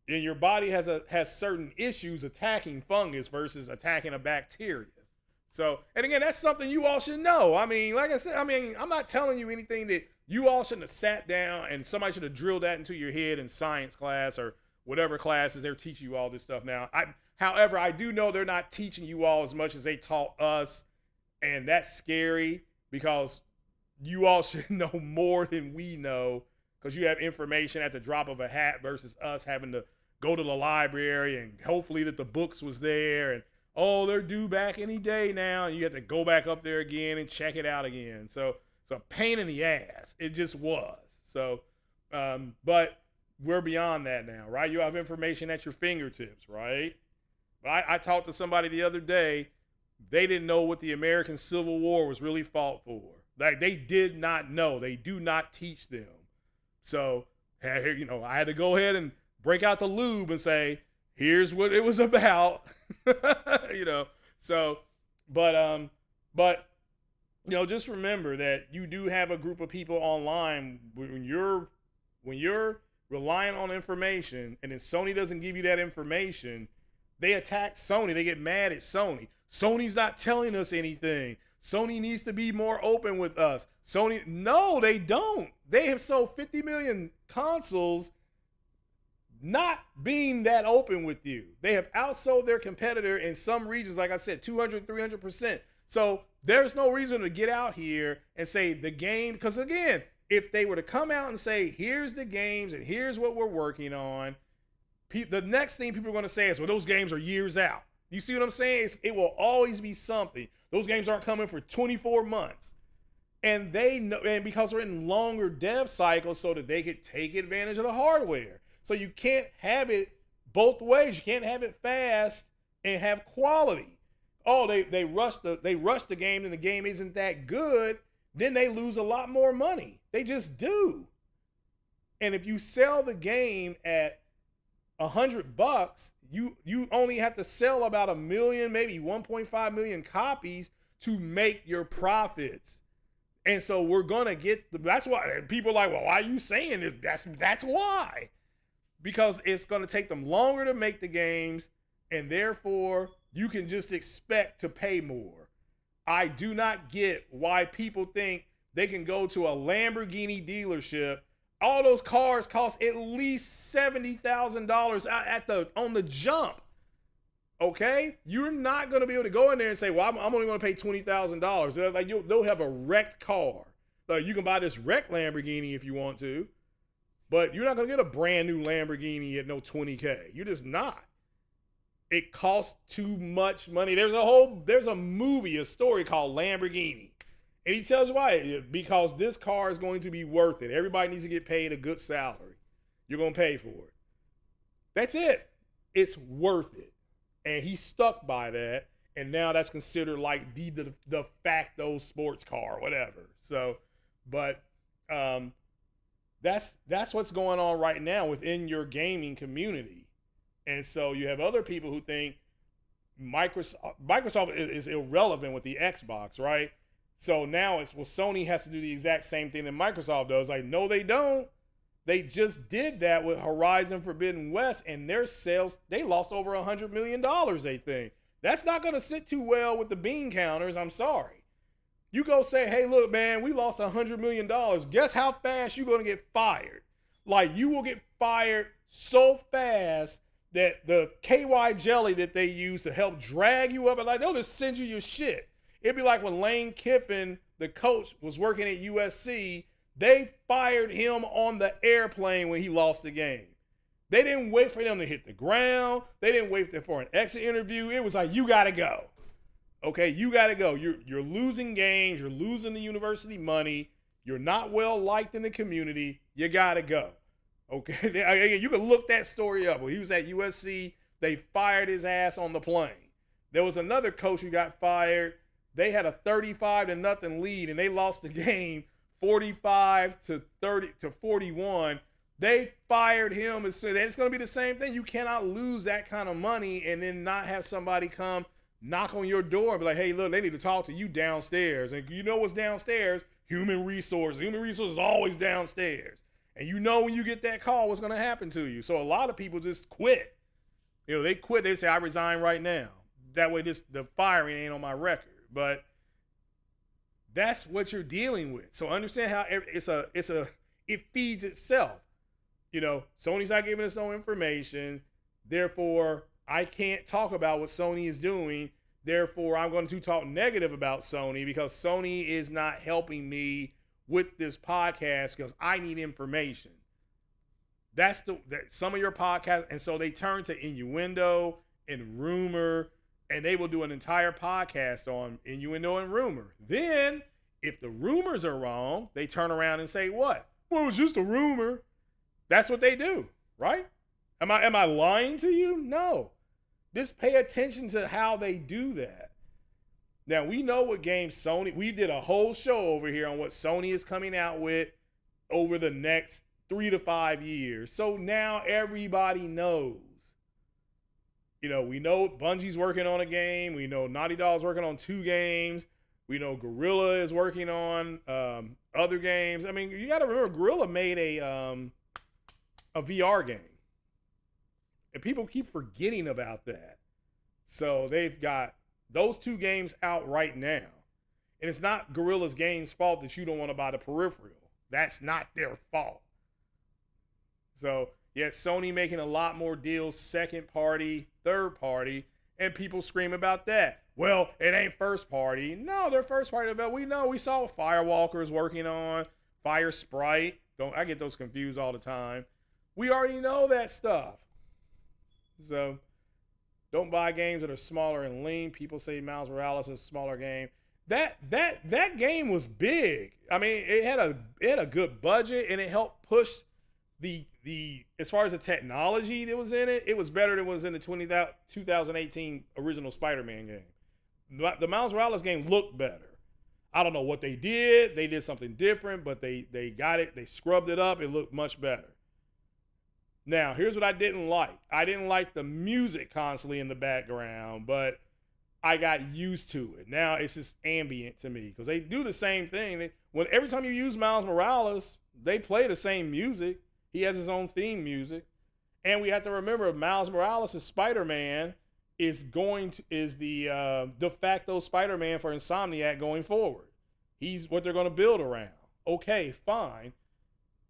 And your body has certain issues attacking fungus versus attacking a bacteria. So, and again, that's something you all should know. I mean, like I said, I'm not telling you anything that you all shouldn't have sat down and somebody should have drilled that into your head in science class or whatever classes they're teaching you all this stuff now. However, I do know they're not teaching you all as much as they taught us. And that's scary because you all should know more than we know because you have information at the drop of a hat versus us having to go to the library and hopefully that the books was there and, oh, they're due back any day now. And you have to go back up there again and check it out again. So it's a pain in the ass. It just was. So, but we're beyond that now, right? You have information at your fingertips, right? But I talked to somebody the other day. They didn't know what the American Civil War was really fought for. Like, they did not know. They do not teach them. So, I had to go ahead and break out the lube and say, here's what it was about. So, but just remember that you do have a group of people online when you're relying on information and then Sony doesn't give you that information, they attack Sony. They get mad at Sony. Sony's not telling us anything. Sony needs to be more open with us. No, they don't. They have sold 50 million consoles not being that open with you. They have outsold their competitor in some regions, like I said, 200, 300%. So there's no reason to get out here and say the game, because again, if they were to come out and say, here's the games and here's what we're working on, the next thing people are going to say is, well, those games are years out. You see what I'm saying? It will always be something. Those games aren't coming for 24 months. And they know, and because they're in longer dev cycles so that they could take advantage of the hardware. So you can't have it both ways. You can't have it fast and have quality. Oh, they rush the game and the game isn't that good, then they lose a lot more money. They just do. And if you sell the game at $100, you only have to sell about 1 million, maybe 1.5 million copies to make your profits. And so we're gonna get that's why people are like, well, why are you saying this? That's why. Because it's gonna take them longer to make the games, and therefore you can just expect to pay more. I do not get why people think they can go to a Lamborghini dealership. All those cars cost at least $70,000 on the jump. Okay, you're not going to be able to go in there and say, well, I'm only going to pay $20,000. Like they'll have a wrecked car. Like you can buy this wrecked Lamborghini if you want to, but you're not going to get a brand new Lamborghini at no $20K. You're just not. It costs too much money. There's a movie, a story called Lamborghini. And he tells you why. Because this car is going to be worth it. Everybody needs to get paid a good salary. You're going to pay for it. That's it. It's worth it. And he stuck by that. And now that's considered like the de facto sports car, whatever. So, but that's what's going on right now within your gaming community. And so you have other people who think Microsoft is irrelevant with the Xbox, right? So now it's, well, Sony has to do the exact same thing that Microsoft does. Like, no, they don't. They just did that with Horizon Forbidden West, and their sales, they lost over $100 million, they think. That's not going to sit too well with the bean counters. I'm sorry. You go say, hey, look, man, we lost $100 million. Guess how fast you're going to get fired? Like, you will get fired so fast that the KY jelly that they use to help drag you up, and like, they'll just send you your shit. It'd be like when Lane Kiffin, the coach, was working at USC. They fired him on the airplane when he lost the game. They didn't wait for him to hit the ground. They didn't wait for an exit interview. It was like, you got to go. Okay, you got to go. You're losing games. You're losing the university money. You're not well liked in the community. You got to go. Okay, you can look that story up. When he was at USC, they fired his ass on the plane. There was another coach who got fired. They had a 35-0 lead, and they lost the game 45-41. They fired him, and said it's going to be the same thing. You cannot lose that kind of money and then not have somebody come knock on your door and be like, hey, look, they need to talk to you downstairs. And you know what's downstairs? Human resources. Human resources is always downstairs. And you know when you get that call, what's going to happen to you. So a lot of people just quit. You know, they quit. They say, I resign right now. That way the firing ain't on my record. But that's what you're dealing with. So understand how it feeds itself. You know, Sony's not giving us no information. Therefore, I can't talk about what Sony is doing. Therefore, I'm going to talk negative about Sony because Sony is not helping me with this podcast because I need information. That's some of your podcasts. And so they turn to innuendo and rumor, and they will do an entire podcast on innuendo and rumor. Then, if the rumors are wrong, they turn around and say, what? Well, it's just a rumor. That's what they do, right? Am I lying to you? No. Just pay attention to how they do that. Now, we know what games Sony, we did a whole show over here on what Sony is coming out with over the next 3 to 5 years. So now everybody knows. You know, we know Bungie's working on a game. We know Naughty Dog's working on 2 games. We know Guerrilla is working on other games. I mean, you got to remember, Guerrilla made a VR game. And people keep forgetting about that. So they've got those 2 games out right now. And it's not Guerrilla's Games' fault that you don't want to buy the peripheral. That's not their fault. So, yeah, Sony making a lot more deals, second party, third party, and people scream about that. Well, it ain't first party. No, they're first party. But we know, we saw what Firewalker's working on, Fire Sprite. I get those confused all the time. We already know that stuff. So Don't buy games that are smaller and lean. People say Miles Morales is a smaller game. That game was big. I mean, it had a good budget, and it helped push the as far as the technology that was in it. It was better than was in the 2018 original Spider-Man game. The Miles Morales game looked better. I don't know what they did. They did something different, but they got it. They scrubbed it up. It looked much better. Now, here's what I didn't like. I didn't like the music constantly in the background, but I got used to it. Now it's just ambient to me because they do the same thing. Every time you use Miles Morales, they play the same music. He has his own theme music. And we have to remember Miles Morales' Spider-Man is the de facto Spider-Man for Insomniac going forward. He's what they're going to build around. Okay, fine.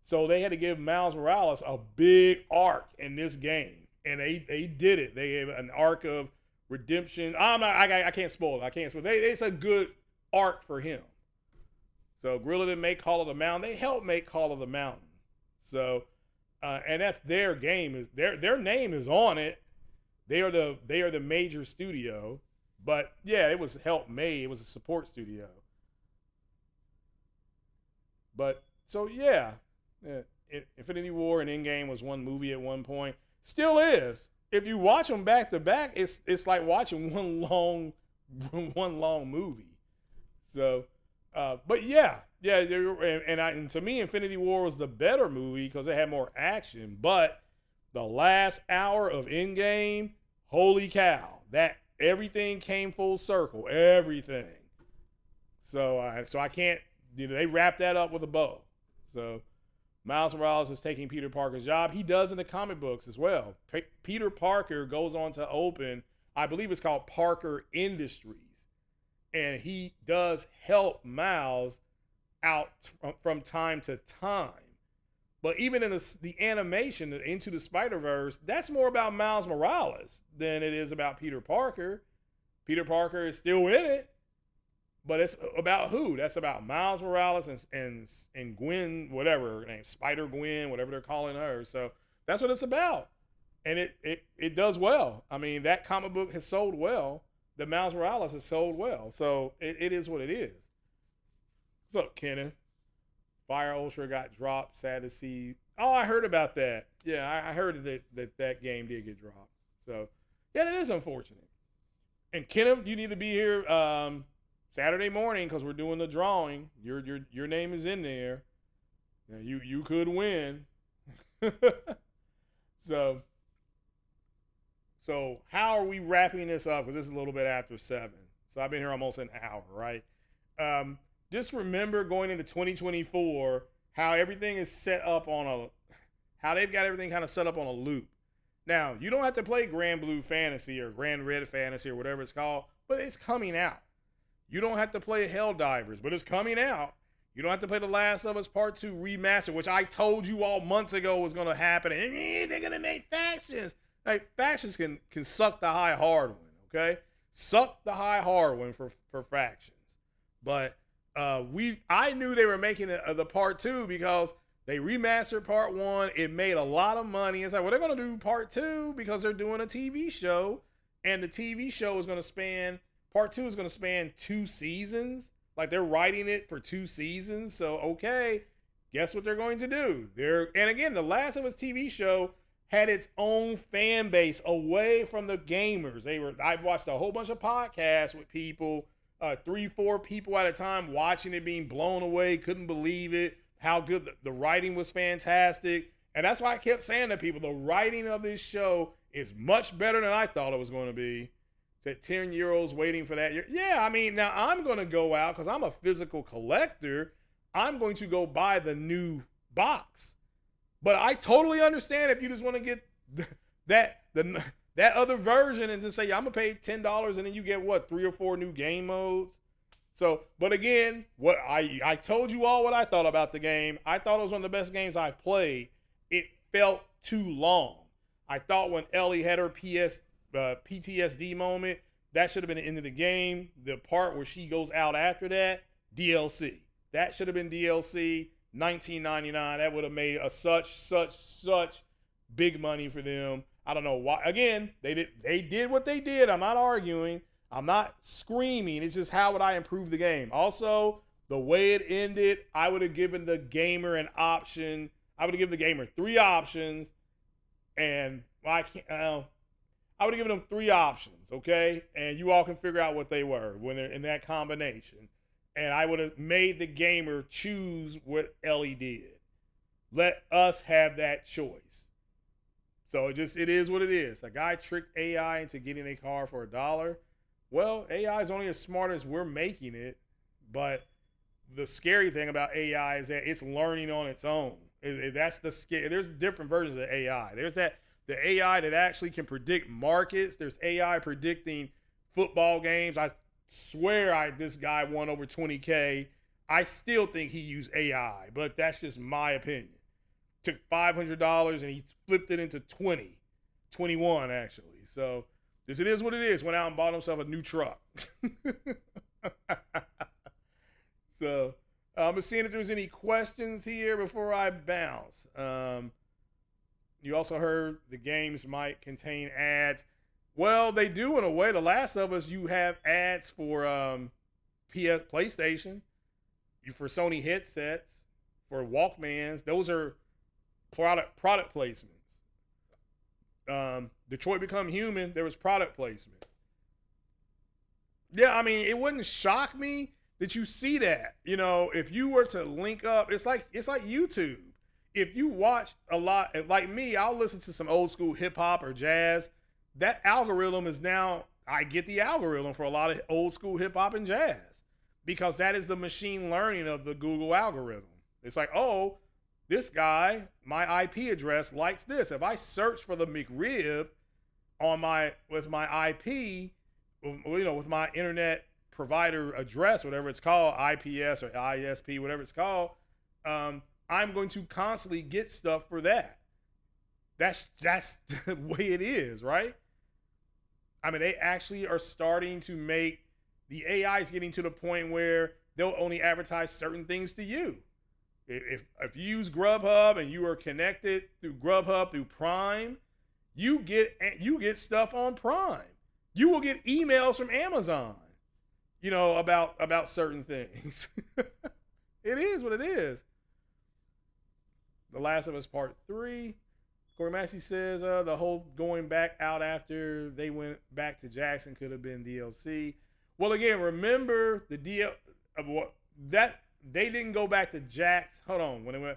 So they had to give Miles Morales a big arc in this game, and they did it. They gave an arc of redemption. I can't spoil it. It's a good arc for him. So Guerrilla didn't make Call of the Mountain. They helped make Call of the Mountain. So, and that's their game. Is their name is on it. They are the major studio. But yeah, it was help made. It was a support studio. But so yeah. Infinity War and Endgame was one movie at one point. Still is. If you watch them back to back, it's like watching one long movie. So, but yeah, and to me, Infinity War was the better movie because it had more action. But the last hour of Endgame, holy cow, that everything came full circle, everything. So I can't. They wrapped that up with a bow. So. Miles Morales is taking Peter Parker's job. He does in the comic books as well. Peter Parker goes on to open, I believe it's called Parker Industries. And he does help Miles out from time to time. But even in the animation, Into the Spider-Verse, that's more about Miles Morales than it is about Peter Parker. Peter Parker is still in it. But it's about who? That's about Miles Morales and Gwen, whatever her name, Spider-Gwen, whatever they're calling her. So that's what it's about. And it does well. I mean, that comic book has sold well. The Miles Morales has sold well. So it is what it is. What's up, Kenneth? Fire Ultra got dropped. Sad to see. Oh, I heard about that. Yeah, I heard that game did get dropped. So, yeah, that is unfortunate. And Kenneth, you need to be here Saturday morning because we're doing the drawing. Your name is in there. You could win. So how are we wrapping this up? Because this is a little bit after 7. So I've been here almost an hour, right? Just remember going into 2024 how everything is set up how they've got everything kind of set up on a loop. Now, you don't have to play Grand Blue Fantasy or Grand Red Fantasy or whatever it's called, but it's coming out. You don't have to play Helldivers, but it's coming out. You don't have to play The Last of Us Part 2 Remastered, which I told you all months ago was going to happen. And they're going to make factions. Like, factions can suck the high hard one, okay? Suck the high hard one for factions. But I knew they were making the Part 2 because they remastered Part 1. It made a lot of money. It's like, well, they're going to do Part 2 because they're doing a TV show. And the TV show is going to span... Part 2 is going to span 2 seasons. Like, they're writing it for 2 seasons. So, okay, guess what they're going to do? And again, the Last of Us TV show had its own fan base away from the gamers. I watched a whole bunch of podcasts with people, 3-4 people at a time watching it, being blown away, couldn't believe it, how good the writing was fantastic. And that's why I kept saying to people, the writing of this show is much better than I thought it was going to be. Said 10-year-olds waiting for that. Yeah, I mean, now I'm going to go out because I'm a physical collector. I'm going to go buy the new box. But I totally understand if you just want to get that other version and just say, yeah, I'm going to pay $10 and then you get, 3 or 4 new game modes. So, but again, what I told you all what I thought about the game. I thought it was one of the best games I've played. It felt too long. I thought when Ellie had her PTSD moment, that should have been the end of the game. The part where she goes out after that, DLC. That should have been DLC. $19.99. That would have made such big money for them. I don't know why. Again, they did what they did. I'm not arguing. I'm not screaming. It's just how would I improve the game? Also, the way it ended, I would have given the gamer an option. I would have given the gamer 3 options, and I would have given them 3 options, okay? And you all can figure out what they were when they're in that combination. And I would have made the gamer choose what Ellie did. Let us have that choice. So it is what it is. A guy tricked AI into getting a car for $1. Well, AI is only as smart as we're making it, but the scary thing about AI is that it's learning on its own. That's the scary. There's different versions of AI. There's the AI that actually can predict markets. There's AI predicting football games. I swear this guy won over 20K. I still think he used AI, but that's just my opinion. Took $500 and he flipped it into 21 actually. So it is what it is. Went out and bought himself a new truck. So I'm seeing if there's any questions here before I bounce. You also heard the games might contain ads. Well, they do in a way. The Last of Us, you have ads for PlayStation, for Sony headsets, for Walkmans. Those are product placements. Detroit Become Human, there was product placement. Yeah, I mean, it wouldn't shock me that you see that. You know, if you were to link up, it's like YouTube. If you watch a lot, like me, I'll listen to some old school hip hop or jazz. That algorithm is now, I get the algorithm for a lot of old school hip hop and jazz because that is the machine learning of the Google algorithm. It's like, oh, this guy, my IP address likes this. If I search for the McRib with my IP, with my internet provider address, whatever it's called, IPS or ISP, whatever it's called, I'm going to constantly get stuff for that. That's the way it is, right? I mean, they actually are starting to make the AI is getting to the point where they'll only advertise certain things to you. If you use Grubhub and you are connected through Grubhub through Prime, you get stuff on Prime. You will get emails from Amazon, about certain things. It is what it is. The Last of Us Part 3. Corey Massey says the whole going back out after they went back to Jackson could have been DLC. Well, again, remember the that they didn't go back to Jax. Hold on, when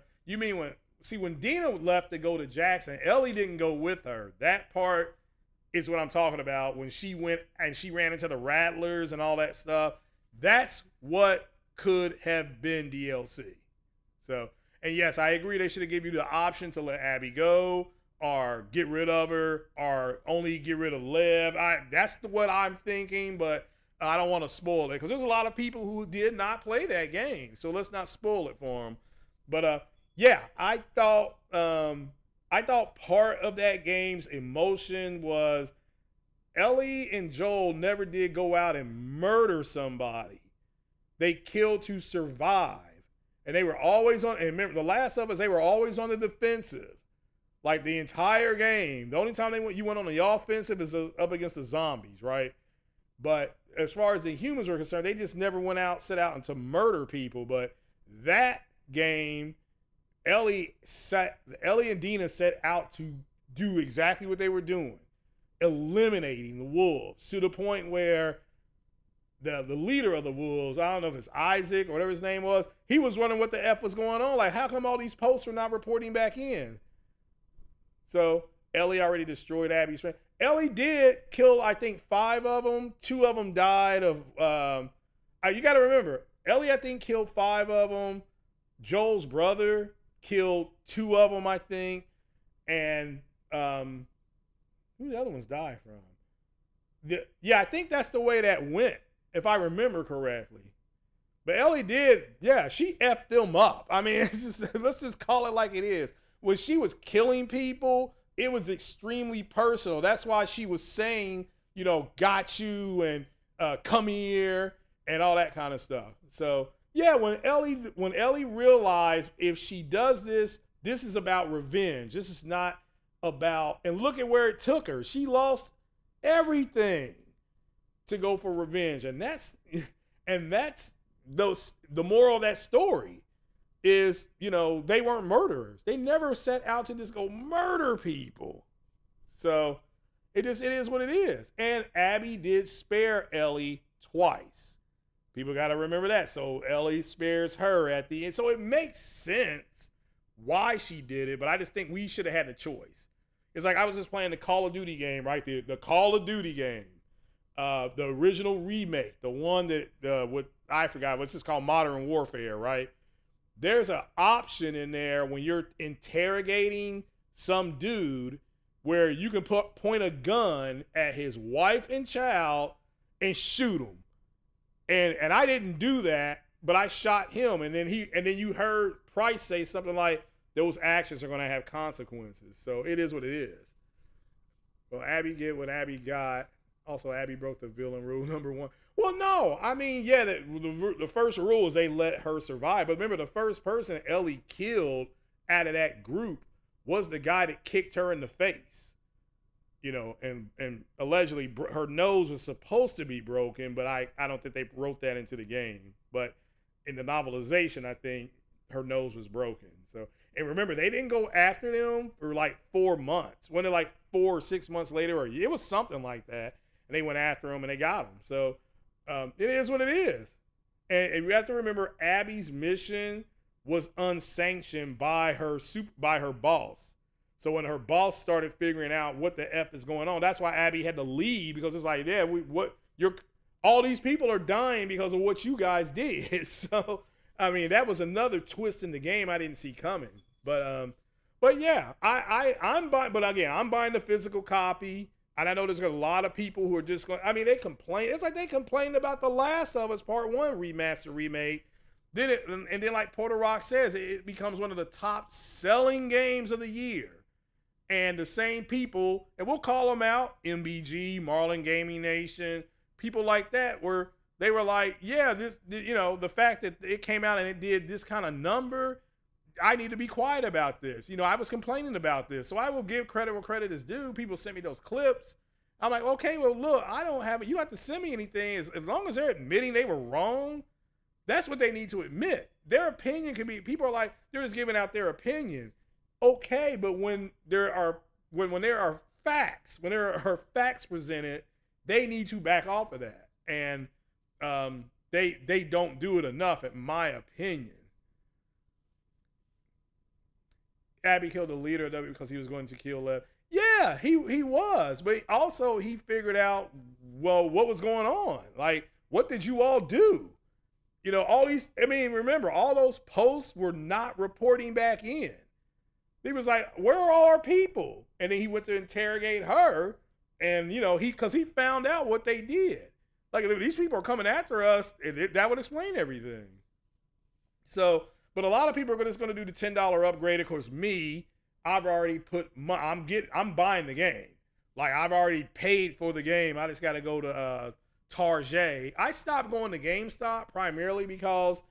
Dina left to go to Jackson, Ellie didn't go with her. That part is what I'm talking about. When she went and she ran into the Rattlers and all that stuff, that's what could have been DLC. So. And yes, I agree they should have given you the option to let Abby go or get rid of her or only get rid of Lev. That's what I'm thinking, but I don't want to spoil it because there's a lot of people who did not play that game. So let's not spoil it for them. But yeah, I thought part of that game's emotion was Ellie and Joel never did go out and murder somebody. They killed to survive. And they were always on, and remember, The Last of Us, they were always on the defensive. Like the entire game. The only time you went on the offensive is up against the zombies, right? But as far as the humans were concerned, they just never set out to murder people. But that game, Ellie and Dina set out to do exactly what they were doing. Eliminating the wolves to the point where the leader of the wolves, I don't know if it's Isaac or whatever his name was, he was wondering what the F was going on. Like, how come all these posts were not reporting back in? So Ellie already destroyed Abby's friend. Ellie did kill, I think, 5 of them. 2 of them died of, you got to remember, Ellie, I think, killed 5 of them. Joel's brother killed 2 of them, I think. And who the other ones die from? Yeah, I think that's the way that went, if I remember correctly. But Ellie did, yeah, she effed them up. I mean, let's just call it like it is. When she was killing people, it was extremely personal. That's why she was saying, got you and come here and all that kind of stuff. So, yeah, when Ellie realized if she does this, this is about revenge. This is not about, and look at where it took her. She lost everything to go for revenge. And that's the moral of that story is, they weren't murderers. They never set out to just go murder people. So it is what it is. And Abby did spare Ellie twice. People got to remember that. So Ellie spares her at the end. So it makes sense why she did it, but I just think we should have had the choice. It's like I was just playing the Call of Duty game, right? The Call of Duty game. The original remake, the one that I forgot, what's this called, Modern Warfare, right? There's an option in there when you're interrogating some dude where you can point a gun at his wife and child and shoot him. And I didn't do that, but I shot him. And then you heard Price say something like, those actions are going to have consequences. So it is what it is. Well, Abby get what Abby got. Also, Abby broke the villain rule number 1. Well, no. I mean, yeah, the first rule is they let her survive. But remember, the first person Ellie killed out of that group was the guy that kicked her in the face. And allegedly her nose was supposed to be broken, but I don't think they wrote that into the game. But in the novelization, I think her nose was broken. So, and remember, they didn't go after them for like 4 months. When it like 4 or 6 months later, or it was something like that. And they went after him and they got him. So it is what it is. And you have to remember, Abby's mission was unsanctioned by her boss. So when her boss started figuring out what the F is going on, that's why Abby had to leave, because it's like, yeah, all these people are dying because of what you guys did. So, I mean, that was another twist in the game I didn't see coming. But yeah, I'm buying. But again, I'm buying the physical copy. And I know there's a lot of people who are just going, I mean, they complain. It's like they complained about The Last of Us Part 1 remaster remake. And then like Porter Rock says, it becomes one of the top selling games of the year. And the same people, and we'll call them out, MBG, Marlin Gaming Nation, people like that, where they were like, yeah, the fact that it came out and it did this kind of number, I need to be quiet about this. I was complaining about this. So I will give credit where credit is due. People sent me those clips. I'm like, okay, well, look, I don't have it. You don't have to send me anything. As long as they're admitting they were wrong, that's what they need to admit. Their opinion can be, people are like, they're just giving out their opinion. Okay, but when there are facts, when there are facts presented, they need to back off of that. And they don't do it enough, in my opinion. Abby killed the leader of W because he was going to kill Lev. Yeah, he was. But also he figured out, well, what was going on? Like, what did you all do? All these, remember, all those posts were not reporting back in. He was like, where are all our people? And then he went to interrogate her. And, because he found out what they did. Like, if these people are coming after us, that would explain everything. So, but a lot of people are just going to do the $10 upgrade. Of course, I've already I'm buying the game. Like, I've already paid for the game. I just got to go to Target. I stopped going to GameStop primarily because,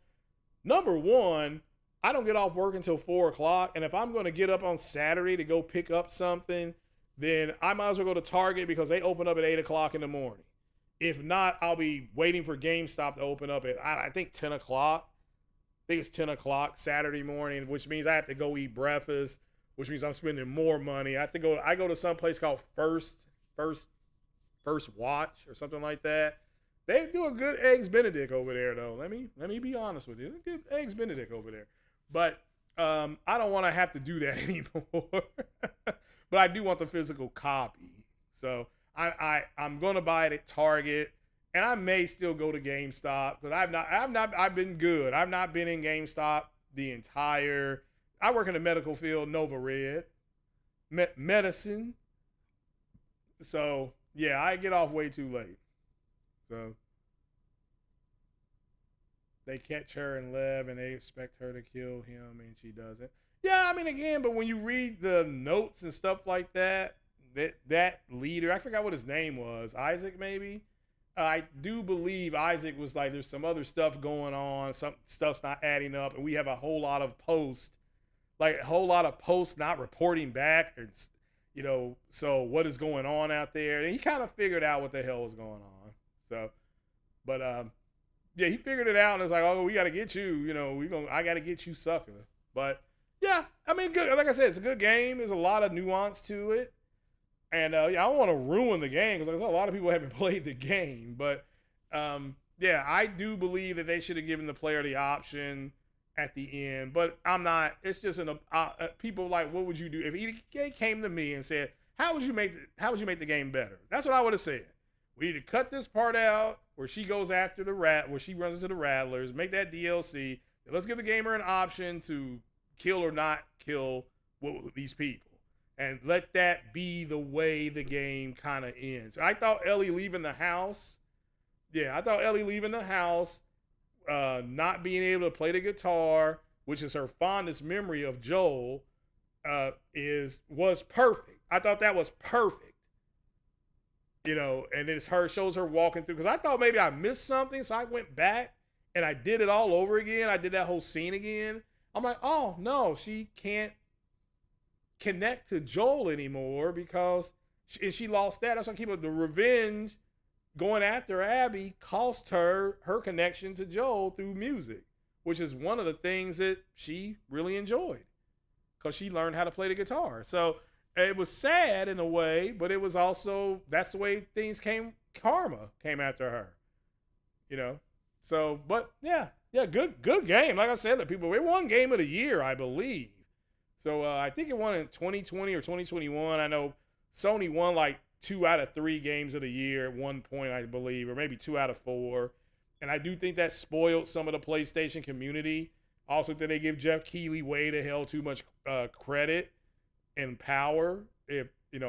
number one, I don't get off work until 4 o'clock. And if I'm going to get up on Saturday to go pick up something, then I might as well go to Target because they open up at 8 o'clock in the morning. If not, I'll be waiting for GameStop to open up at, I think, 10 o'clock. I think it's 10 o'clock Saturday morning, which means I have to go eat breakfast, which means I'm spending more money. I go to some place called First Watch or something like that. They do a good Eggs Benedict over there, though. Let me be honest with you. Good Eggs Benedict over there. But I don't want to have to do that anymore. But I do want the physical copy. So I'm going to buy it at Target. And I may still go to GameStop because I've been good. I've not been in GameStop I work in the medical field, Nova Red, medicine. So yeah, I get off way too late. So they catch her and Lev and they expect her to kill him and she doesn't. Yeah, again, but when you read the notes and stuff like that leader, I forgot what his name was, Isaac maybe? I do believe Isaac was like, there's some other stuff going on. Some stuff's not adding up. And we have a whole lot of posts not reporting back. so what is going on out there? And he kind of figured out what the hell was going on. So, but yeah, he figured it out and it's like, oh, we got to get you. I got to get you, sucker. But yeah, I mean, good. Like I said, it's a good game. There's a lot of nuance to it, and yeah, I don't want to ruin the game because a lot of people haven't played the game. But yeah, I do believe that they should have given the player the option at the end. But I'm not. It's just people like, what would you do if he came to me and said, how would you make the game better? That's what I would have said. We need to cut this part out where she goes after where she runs into the Rattlers, make that DLC. Let's give the gamer an option to kill or not kill these people. And let that be the way the game kind of ends. I thought Ellie leaving the house, not being able to play the guitar, which is her fondest memory of Joel, was perfect. I thought that was perfect. And it's shows her walking through. Because I thought maybe I missed something, so I went back and I did it all over again. I did that whole scene again. I'm like, oh, no, she can't connect to Joel anymore because she lost that. That's why I keep the revenge going after Abby cost her connection to Joel through music, which is one of the things that she really enjoyed because she learned how to play the guitar. So it was sad in a way, but it was also, that's the way things karma came after her, So, but yeah, good game. Like I said to people, it won Game of the Year, I believe. So I think it won in 2020 or 2021. I know Sony won like 2 out of 3 games of the year at one point, I believe, or maybe 2 out of 4. And I do think that spoiled some of the PlayStation community. Also, that they give Jeff Keighley way the hell too much credit and power. If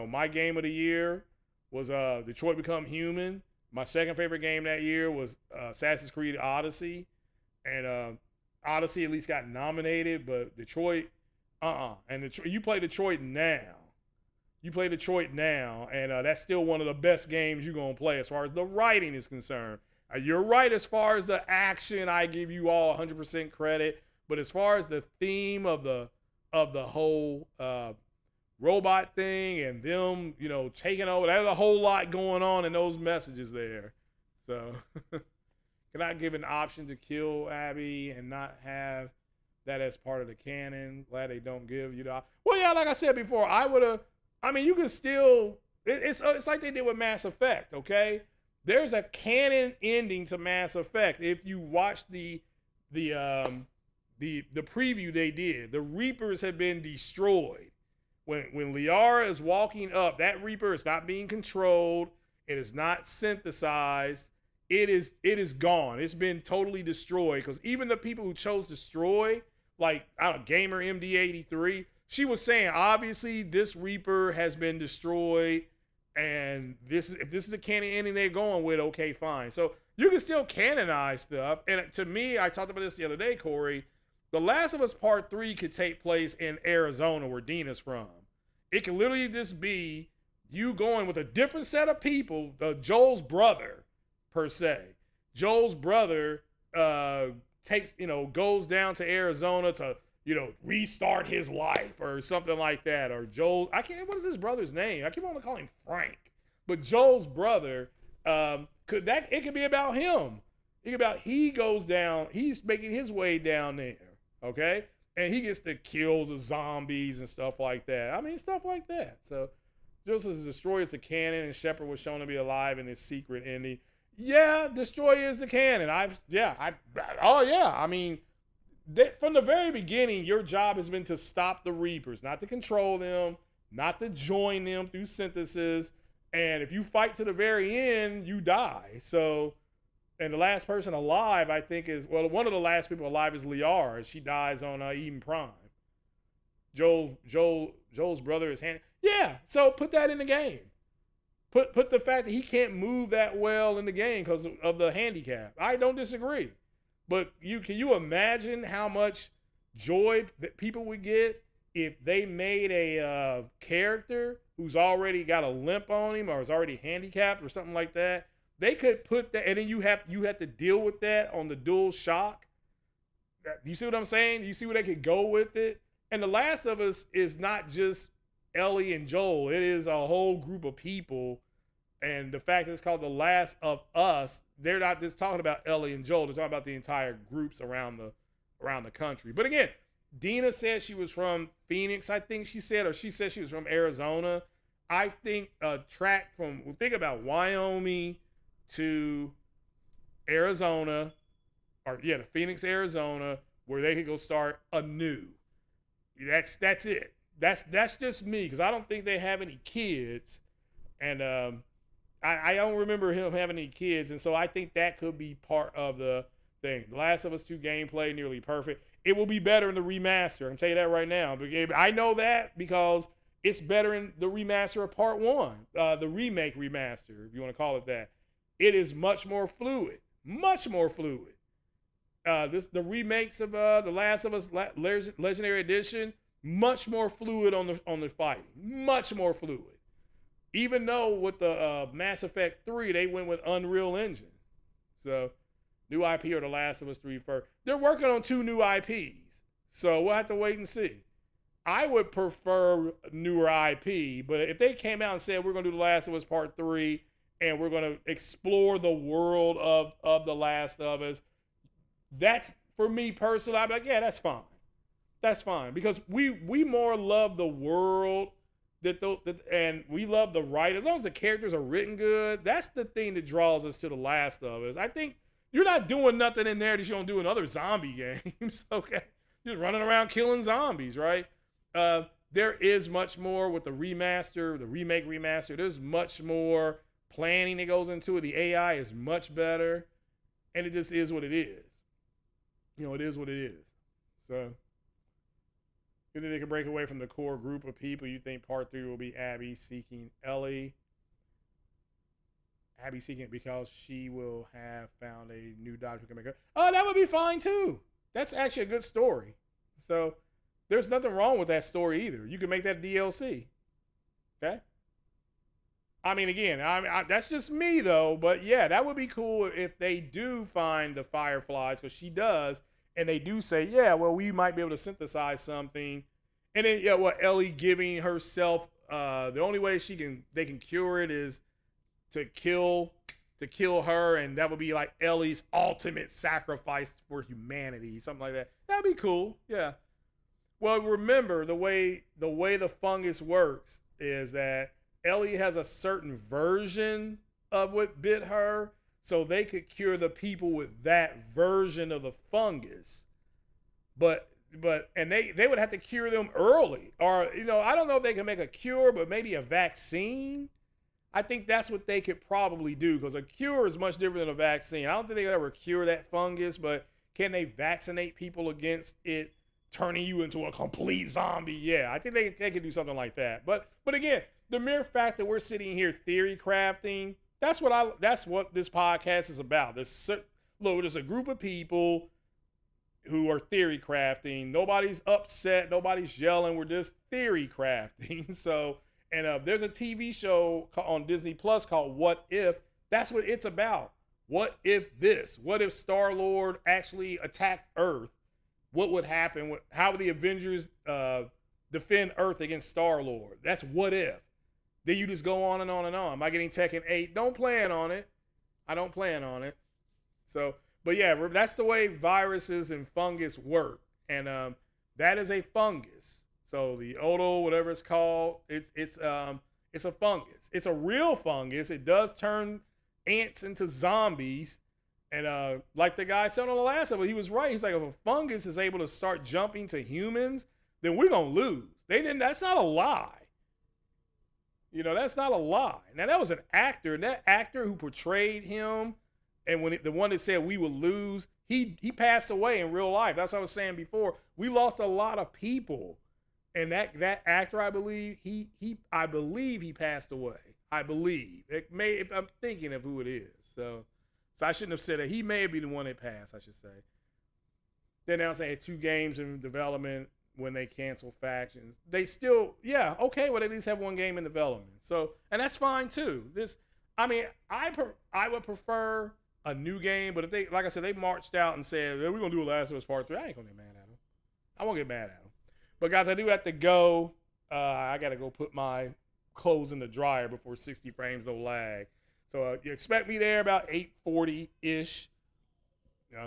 my game of the year was Detroit Become Human. My second favorite game that year was Assassin's Creed Odyssey, and Odyssey at least got nominated, but Detroit, and you play Detroit now. And that's still one of the best games you're gonna play as far as the writing is concerned. You're right as far as the action. I give you all 100% credit, but as far as the theme of the whole robot thing and them, taking over. There's a whole lot going on in those messages there. So can I give an option to kill Abby and not have that as part of the canon? Glad they don't give you the. Well, yeah, like I said before, you can still. It's like they did with Mass Effect. Okay, there's a canon ending to Mass Effect. If you watch the preview they did, the Reapers have been destroyed. When Liara is walking up, that Reaper is not being controlled. It is not synthesized. It is gone. It's been totally destroyed. Because even the people who chose destroy, like Gamer MD83, she was saying obviously this Reaper has been destroyed, and if this is the canon ending they're going with, okay, fine. So you can still canonize stuff. And to me, I talked about this the other day, Corey. The Last of Us Part 3 could take place in Arizona, where Dina's from. It could literally just be you going with a different set of people, Joel's brother, per se. Joel's brother goes down to Arizona to, restart his life or something like that. Or Joel, what is his brother's name? I keep on calling him Frank. But Joel's brother, it could be about him. He goes down, he's making his way down there. Okay, and he gets to kill the zombies and stuff like that. Stuff like that. So, just as Destroy is the canon, and Shepard was shown to be alive in his secret ending. Yeah, Destroy is the canon. From the very beginning, your job has been to stop the Reapers, not to control them, not to join them through synthesis. And if you fight to the very end, you die. So. And the last person alive, I think, one of the last people alive is Liara. She dies on Eden Prime. Joel's brother is Yeah, so put that in the game. Put the fact that he can't move that well in the game because of the handicap. I don't disagree. But can you imagine how much joy that people would get if they made a character who's already got a limp on him or is already handicapped or something like that? They could put that, and then you have to deal with that on the Dual Shock. You see what I'm saying? You see where they could go with it? And The Last of Us is not just Ellie and Joel. It is a whole group of people. And the fact that it's called The Last of Us, they're not just talking about Ellie and Joel. They're talking about the entire groups around the country. But again, Dina said she was from Phoenix, I think she said, or she said she was from Arizona. I think a track think about Wyoming to Arizona, to Phoenix, Arizona, where they could go start anew. That's it. That's just me, because I don't think they have any kids. And I don't remember him having any kids, and so I think that could be part of the thing. The Last of Us 2 gameplay, nearly perfect. It will be better in the remaster. I can tell you that right now. I know that because it's better in the remaster of Part 1, the remake remaster, if you want to call it that. It is much more fluid. Much more fluid. The remakes of The Last of Us Legendary Edition, much more fluid on the fighting. Much more fluid. Even though with the Mass Effect 3, they went with Unreal Engine. So, new IP or The Last of Us 3 first. They're working on 2 new IPs. So, we'll have to wait and see. I would prefer newer IP, but if they came out and said, we're going to do The Last of Us Part 3, and we're going to explore the world of The Last of Us, that's, for me personally, I'd be like, yeah, that's fine. That's fine. Because we more love the world and we love the writing. As long as the characters are written good, that's the thing that draws us to The Last of Us. I think you're not doing nothing in there that you don't do in other zombie games. Okay, you're running around killing zombies, right? There is much more with the remake remaster. There's much more planning that goes into it. The AI is much better, and it just is what it is. It is what it is. So, you think they can break away from the core group of people? You think Part 3 will be Abby seeking Ellie? Abby seeking it because she will have found a new doctor who can make her. Oh, that would be fine too. That's actually a good story. So there's nothing wrong with that story either. You can make that DLC. Okay. I mean, again, that's just me though. But yeah, that would be cool if they do find the Fireflies, because she does. And they do say, yeah, well, we might be able to synthesize something. And then, Ellie giving herself, the only way they can cure it is to kill her. And that would be like Ellie's ultimate sacrifice for humanity, something like that. That'd be cool. Yeah. Well, remember the way the fungus works is that Ellie has a certain version of what bit her. So they could cure the people with that version of the fungus. But they would have to cure them early. Or, I don't know if they can make a cure, but maybe a vaccine. I think that's what they could probably do, because a cure is much different than a vaccine. I don't think they could ever cure that fungus, but can they vaccinate people against it turning you into a complete zombie? Yeah, I think they could do something like that. But again, the mere fact that we're sitting here theory crafting, that's what this podcast is about. There's a group of people who are theory crafting. Nobody's upset. Nobody's yelling. We're just theory crafting. So, and there's a TV show on Disney Plus called What If. That's what it's about. What if this? What if Star-Lord actually attacked Earth? What would happen? How would the Avengers defend Earth against Star-Lord? That's what if. Then you just go on and on and on. Am I getting Tekken 8? Don't plan on it. I don't plan on it. So, but yeah, that's the way viruses and fungus work. And that is a fungus. So the Odo, whatever it's called, it's a fungus. It's a real fungus. It does turn ants into zombies. And like the guy said on The Last of Us, he was right. He's like, if a fungus is able to start jumping to humans, then we're going to lose. That's not a lie. That's not a lie. Now, that was an actor, and that actor who portrayed him, and the one that said we will lose, he passed away in real life. That's what I was saying before. We lost a lot of people, and that actor, I believe, I believe he passed away. I believe. If I'm thinking of who it is. So I shouldn't have said that. He may be the one that passed, I should say. Then they also had 2 games in development. When they cancel factions, they still, okay, well, at least have 1 game in development. So, and that's fine too. I would prefer a new game, but if they, like I said, they marched out and said, we're going to do a Last of Us Part 3, I ain't going to get mad at them. I won't get mad at them. But guys, I do have to go. I got to go put my clothes in the dryer before 60 frames no lag. So you expect me there about 8:40-ish.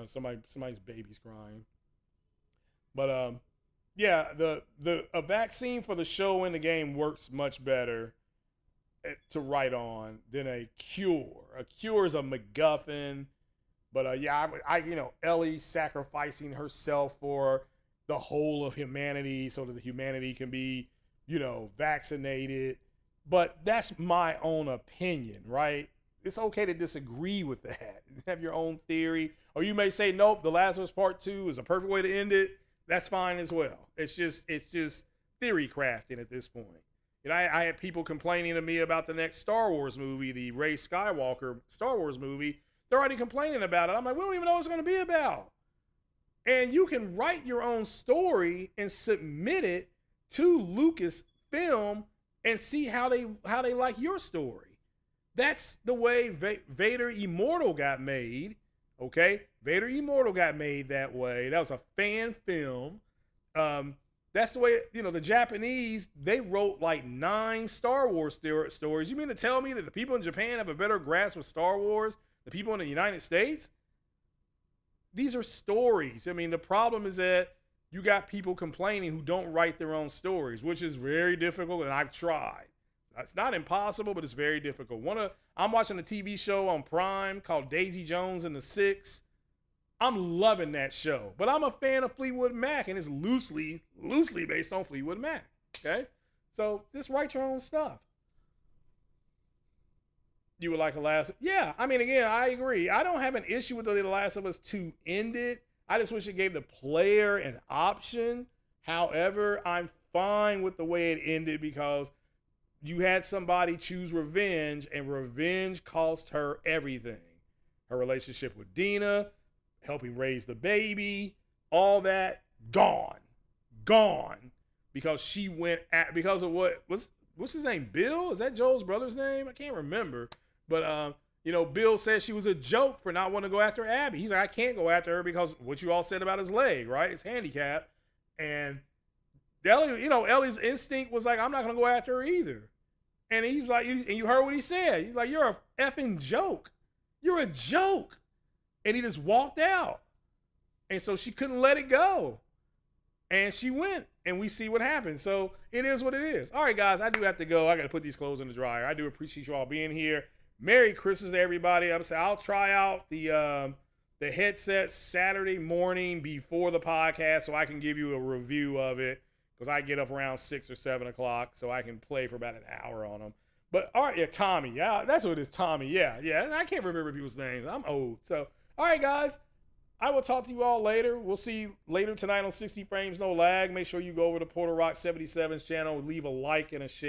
Somebody's baby's crying. But yeah, a vaccine for the show and the game works much better to write on than a cure. A cure is a MacGuffin. But yeah, Ellie sacrificing herself for the whole of humanity so that the humanity can be, vaccinated. But that's my own opinion, right? It's okay to disagree with that. Have your own theory. Or you may say, nope, The Last of Us Part 2 is a perfect way to end it. That's fine as well. It's just theory crafting at this point. I had people complaining to me about the next Star Wars movie, the Rey Skywalker Star Wars movie. They're already complaining about it. I'm like, we don't even know what it's going to be about. And you can write your own story and submit it to Lucasfilm and see how they like your story. That's the way Vader Immortal got made. Okay, Vader Immortal got made that way. That was a fan film. That's the way, the Japanese, they wrote like 9 Star Wars stories. You mean to tell me that the people in Japan have a better grasp of Star Wars than people in the United States? These are stories. I mean, the problem is that you got people complaining who don't write their own stories, which is very difficult, and I've tried. It's not impossible, but it's very difficult. I'm watching a TV show on Prime called Daisy Jones and the Six. I'm loving that show, but I'm a fan of Fleetwood Mac, and it's loosely based on Fleetwood Mac. Okay, so just write your own stuff. You would like a last? Yeah, I mean, again, I agree. I don't have an issue with The Last of Us 2 ended. I just wish it gave the player an option. However, I'm fine with the way it ended because you had somebody choose revenge, and revenge cost her everything. Her relationship with Dina, helping raise the baby, all that, gone. Because she went because of what's his name? Bill? Is that Joel's brother's name? I can't remember. But, Bill said she was a joke for not wanting to go after Abby. He's like, I can't go after her because what you all said about his leg, right? It's handicapped. And Ellie's instinct was like, I'm not going to go after her either. And he's like, and you heard what he said. He's like, you're a effing joke. You're a joke. And he just walked out. And so she couldn't let it go. And she went, and we see what happened. So it is what it is. All right, guys, I do have to go. I got to put these clothes in the dryer. I do appreciate you all being here. Merry Christmas to everybody. I'll try out the headset Saturday morning before the podcast so I can give you a review of it because I get up around 6 or 7 o'clock so I can play for about an hour on them. But, all right, yeah, Tommy. Yeah, that's what it is, Tommy. Yeah. I can't remember people's names. I'm old. So, all right, guys. I will talk to you all later. We'll see you later tonight on 60 Frames No Lag. Make sure you go over to Portal Rock 77's channel, leave a like and a share.